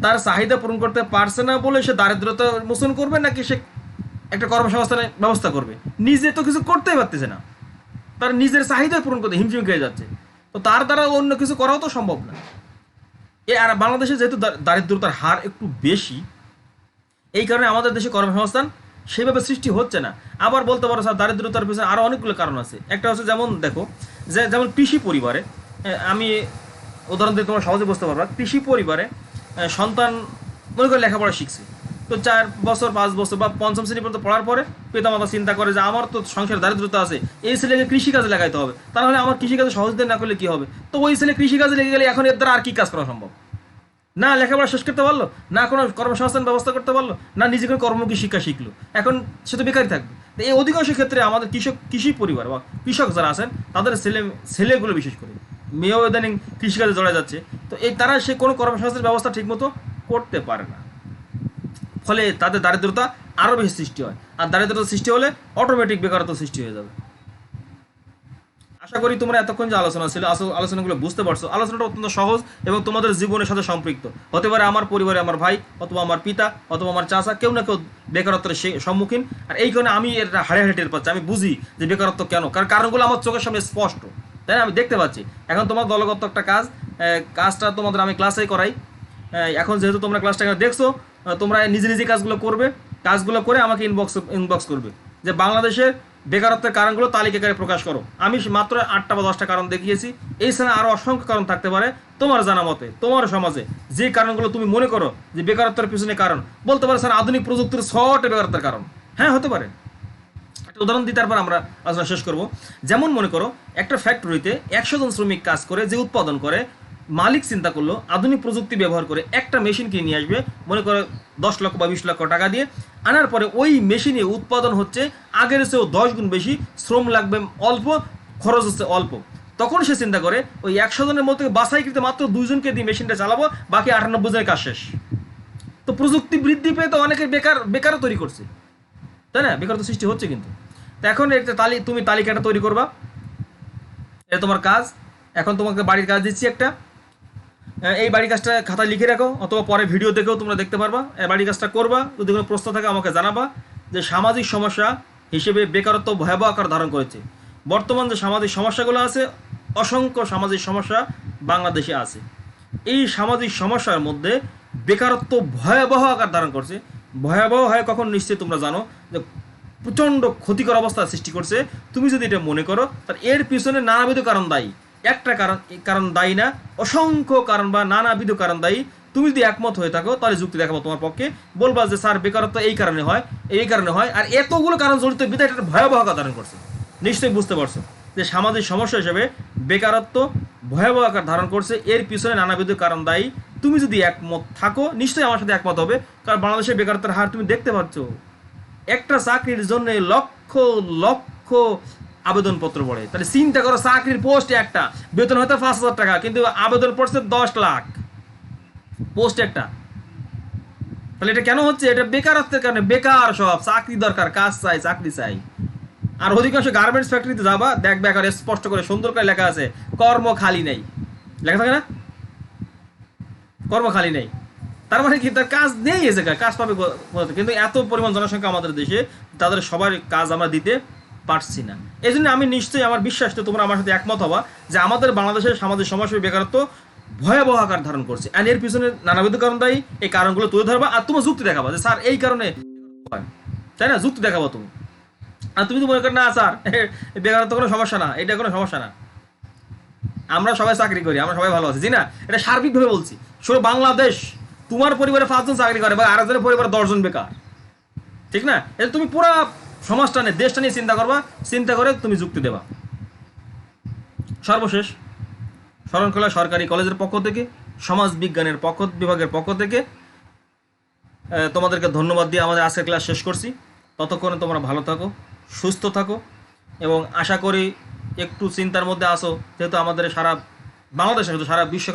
তার চাহিদা পূরণ করতে পারছে না বলে সে দারিদ্রতা মোচন করবে, নাকি সে একটা কর্মসংস্থানের ব্যবস্থা করবে? নিজে তো কিছু করতেই পারতেছে না, তার নিজের চাহিদা পূরণ করতে হিমশিম খেয়ে যাচ্ছে। তো তার দ্বারা অন্য কিছু করাও তো সম্ভব না। আর বাংলাদেশে যেহেতু দারিদ্রতার হার একটু বেশি, এই কারণে আমাদের দেশে কর্মসংস্থান সেভাবে সৃষ্টি হচ্ছে না। আবার বলতে পারো স্যার, দারিদ্রতার পিছনে আরও অনেকগুলো কারণ আছে। একটা হচ্ছে, যেমন দেখো, যে যেমন কৃষি পরিবারে, আমি উদাহরণ দিয়ে তোমরা সহজে বুঝতে পারবা। কৃষি পরিবারে সন্তান মনে করে লেখাপড়া শিখছে, তো 4 বছর 5 বছর বা 5ম শ্রেণী পর্যন্ত পড়ার পরে পিতামাতা চিন্তা করে যে আমার তো সংসার দারিদ্রতা আছে, এই ছেলেকে কৃষিকাজে লাগাইতে হবে, তাহলে আমার কৃষিকাজে সহযোগিতা না করলে কি হবে? তো ওই ছেলে কৃষিকাজে লেগে গেলে এখন এর দ্বারা আর কি কাজ করা সম্ভব? না লেখাপড়া শেষ করতে পারলো, না কোনো কর্মসংস্থান ব্যবস্থা করতে পারলো, না নিজে কোনো কর্মমুখী শিক্ষা শিখলো, এখন সে তো বেকারই থাকবে। তো এই অধিকাংশ ক্ষেত্রে আমাদের কৃষি পরিবার বা কৃষক যারা আছেন, তাদের ছেলেগুলো বিশেষ করে, মেয়েও ইদানিং কৃষিকাজে জড়া যাচ্ছে। তো এই তারা সে কোনো কর্মসংস্থানের ব্যবস্থা ঠিকমতো করতে পারে না, ফলে তাদের দারিদ্রতা আরও বেশি সৃষ্টি হয়। আর দারিদ্রতা সৃষ্টি হলে অটোমেটিক বেকারত্ব সৃষ্টি হয়ে যাবে। আশা করি তোমরা এতক্ষণ যে আলোচনা ছিল, আলোচনাগুলো বুঝতে পারছো। আলোচনাটা অত্যন্ত সহজ এবং তোমাদের জীবনের সাথে সম্পৃক্ত। হতে পারে আমার পরিবারে আমার ভাই, অথবা আমার পিতা, অথবা আমার চাচা, কেউ না কেউ বেকারত্বের সম্মুখীন। আর এই কারণে আমি এটা হাড়ে হাড়ে টের পাচ্ছি, আমি বুঝি যে বেকারত্ব কেন, কারণ কারণগুলো আমার চোখের সামনে স্পষ্ট, তাই না? আমি দেখতে পাচ্ছি। এখন তোমার দলগত একটা কাজটা তোমাদের আমি ক্লাসেই করাই। এখন যেহেতু তোমরা ক্লাসটা দেখছো, তোমরা নিজে নিজে কাজগুলো করে আমাকে ইনবক্স করবে যে বাংলাদেশের বেকারত্বের কারণগুলো তালিকাকারে প্রকাশ করো। আমি মাত্র 8টা বা 10টা কারণ দেখিয়েছি। এই ছাড়া আরও অসংখ্য কারণ থাকতে পারে তোমার জানা মতে, তোমার সমাজে যে কারণগুলো তুমি মনে করো যে বেকারত্বের পিছনে কারণ। বলতে পারে স্যার আধুনিক প্রযুক্তির 6টা বেকারত্বের কারণ। হ্যাঁ, হতে পারে। একটা উদাহরণ দিই, তারপর আমরা আলোচনা শেষ করব। যেমন মনে করো একটা ফ্যাক্টরিতে 100 জন শ্রমিক কাজ করে, যে উৎপাদন করে, মালিক চিন্তা করলো আধুনিক প্রযুক্তি ব্যবহার করে একটা মেশিন কিনে নিয়ে আসবে, মনে করো 10 লক্ষ বা 20 লক্ষ টাকা দিয়ে। আনার পরে ওই মেশিনে উৎপাদন হচ্ছে আগের চেয়েও 10 গুণ বেশি, শ্রম লাগবে অল্প, খরচ হচ্ছে অল্প। তখন সে চিন্তা করে ওই 100 জনের মধ্যে বাছাইকৃত মাত্র 2 জনকে দিয়ে মেশিনটা চালাবো, বাকি 98 জনের কাজ শেষ। তো প্রযুক্তি বৃদ্ধি পেয়ে তো অনেকে বেকারও তৈরি করছে, তাই না? বেকার তো সৃষ্টি হচ্ছে। কিন্তু তো এখন একটা তুমি তালিকাটা তৈরি করবা, এটা তোমার কাজ। এখন তোমাকে বাড়ির কাজ দিচ্ছি একটা, এই বাড়ির কাজটা খাতায় লিখে রাখো, অথবা পরে ভিডিও দেখেও তোমরা দেখতে পারবা। এই বাড়ির কাজটা করবা, যদি কোনো প্রশ্ন থাকে আমাকে জানাবা। যে সামাজিক সমস্যা হিসেবে বেকারত্ব ভয়াবহ আকার ধারণ করেছে। বর্তমান যে সামাজিক সমস্যাগুলো আছে, অসংখ্য সামাজিক সমস্যা বাংলাদেশে আছে। এই সামাজিক সমস্যার মধ্যে বেকারত্ব ভয়াবহ আকার ধারণ করছে। ভয়াবহ হয় কখন নিশ্চয়ই তোমরা জানো, যে প্রচণ্ড ক্ষতিকর অবস্থা সৃষ্টি করছে। তুমি যদি এটা মনে করো, তাহলে এর পিছনে নানাবিধ কারণ দায়ী। একটা কারণ দায়ী না, অসংখ্য কারণ বা নানাবিধ কারণ দায়ী। তুমি যদি একমত হয়ে থাকো তাহলে যুক্তি দেখাবো তোমার পক্ষে, বলবা যে স্যার বেকারত্ব এই কারণে হয়, এই কারণে হয়, আর এতগুলো কারণ জড়িত বিধায় এটা ভয়াবহ আকার ধারণ করছে। নিশ্চয়ই বুঝতে পারছো যে সামাজিক সমস্যা হিসেবে বেকারত্ব ভয়াবহ আকার ধারণ করছে, এর পিছনে নানাবিধ কারণ দায়ী। তুমি যদি একমত থাকো নিশ্চয়ই আমার সাথে একমত হবে, কারণ বাংলাদেশের বেকারত্বের হার তুমি দেখতে পাচ্ছ। একটা চাকরির জন্য লক্ষ লক্ষ আবেদনপত্র পড়ে। তাহলে চিন্তা করো, চাকরির পোস্ট একটা, বেতন হয়তো 5,000 টাকা, কিন্তু আবেদন পড়ছে 10 লাখ, পোস্ট একটা। তাহলে এটা কেন হচ্ছে? এটা বেকারত্বের কারণে। বেকার সব, চাকরি দরকার, কাজ চাই, চাকরি চাই। আর অধিকাংশ গার্মেন্টস ফ্যাক্টরিতে যাবা, দেখবে একেবারে স্পষ্ট করে সুন্দর করে লেখা আছে, কর্ম খালি নেই, লেখা থাকে না? কর্ম খালি নেই, তার মানে কি তার কাজ নেই, এসে কাজ পাবে। কিন্তু এত পরিমাণ জনসংখ্যা আমাদের দেশে, তাদের সবার কাজ আমরা দিতে পারছি না। এই জন্য আমি নিশ্চয়ই, আমার বিশ্বাস তো তোমরা আমার সাথে একমত হবা, যে আমাদের বাংলাদেশের সামাজিক সমস্যা বেকারত্ব ভয়াবহ আকার ধারণ করছে। আর এর পিছনে নানাবিধ কারণ দায়ী। এই কারণগুলো তুলে ধরবা, আর তোমার যুক্তি দেখাবা যে স্যার এই কারণে হয়, তাই না? যুক্তি দেখাবো তুমি। আর তুমি তো মনে করো না স্যার বেকারত্ব কোনো সমস্যা না, এটা কোনো সমস্যা না, আমরা সবাই চাকরি করি, আমরা সবাই ভালো আছি, জি না? এটা সার্বিকভাবে বলছি। শুধু বাংলাদেশ, তোমার পরিবারে 5 জন চাকরি করে, বা আরেকজনের পরিবারে 10 জন বেকার, ঠিক না? এটা তুমি পুরো সমাজটা নিয়ে, দেশটা নিয়ে চিন্তা করবা, চিন্তা করে তুমি যুক্তি দেবা। সর্বশেষ, শরণখোলা সরকারি কলেজের পক্ষ থেকে, সমাজ বিজ্ঞানের বিভাগের পক্ষ থেকে তোমাদেরকে ধন্যবাদ দিয়ে আমাদের আজকের ক্লাস শেষ করছি। ততক্ষণে তোমরা ভালো থাকো, সুস্থ থাকো, এবং আশা করি একটু চিন্তার মধ্যে আসো, যেহেতু আমাদের সারা বাংলাদেশে, কিন্তু সারা বিশ্ব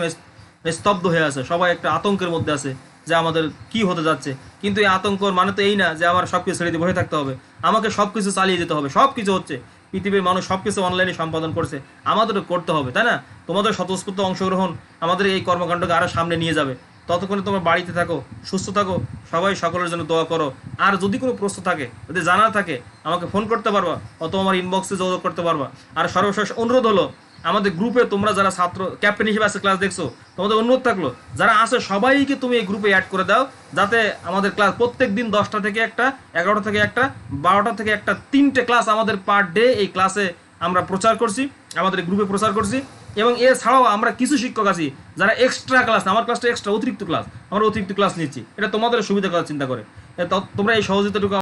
স্তব্ধ হয়ে আছে, সবাই একটা আতঙ্কের মধ্যে আছে যে আমাদের কি হতে যাচ্ছে। কিন্তু এই আতঙ্কর মানে তো এই না যে আমার সব কিছু ছেড়ে দিয়ে বসে থাকতে হবে, আমাকে সব কিছু চালিয়ে যেতে হবে। সব কিছু হচ্ছে, পৃথিবীর মানুষ সব কিছু অনলাইনে সম্পাদন করছে, আমাদেরও করতে হবে, তাই না? তোমাদের স্বতঃস্ফূর্ত অংশগ্রহণ আমাদের এই কর্মকাণ্ডকে আরও সামনে নিয়ে যাবে। ততক্ষণে তোমরা বাড়িতে থাকো, সুস্থ থাকো, সবাই সকলের জন্য দোয়া করো। আর যদি কোনো প্রশ্ন থাকে, যদি জানার থাকে, আমাকে ফোন করতে পারবা, অথবা আমার ইনবক্সে যোগাযোগ করতে পারবা। আর সর্বশেষ অনুরোধ হলো, আমাদের গ্রুপে তোমরা যারা ছাত্র ক্যাপ্টেন হিসেবে আছে ক্লাস দেখছো, তোমাদের অনুরোধ থাকলো যারা আছে সবাইকে তুমি এই গ্রুপে অ্যাড করে দাও, যাতে আমাদের ক্লাস প্রত্যেক দিন 10টা থেকে একটা, 11টা থেকে একটা, 12টা থেকে একটা, 3টে ক্লাস আমাদের পার ডে এই ক্লাসে আমরা প্রচার করছি, আমাদের গ্রুপে প্রচার করছি। এবং এছাড়াও আমরা কিছু শিক্ষক আছি যারা এক্সট্রা ক্লাস, আমার ক্লাসটা এক্সট্রা অতিরিক্ত ক্লাস, আমরা অতিরিক্ত ক্লাস নিচ্ছি, এটা তোমাদের সুবিধা করার চিন্তা করে। তোমরা এই সহযোগিতাটুকু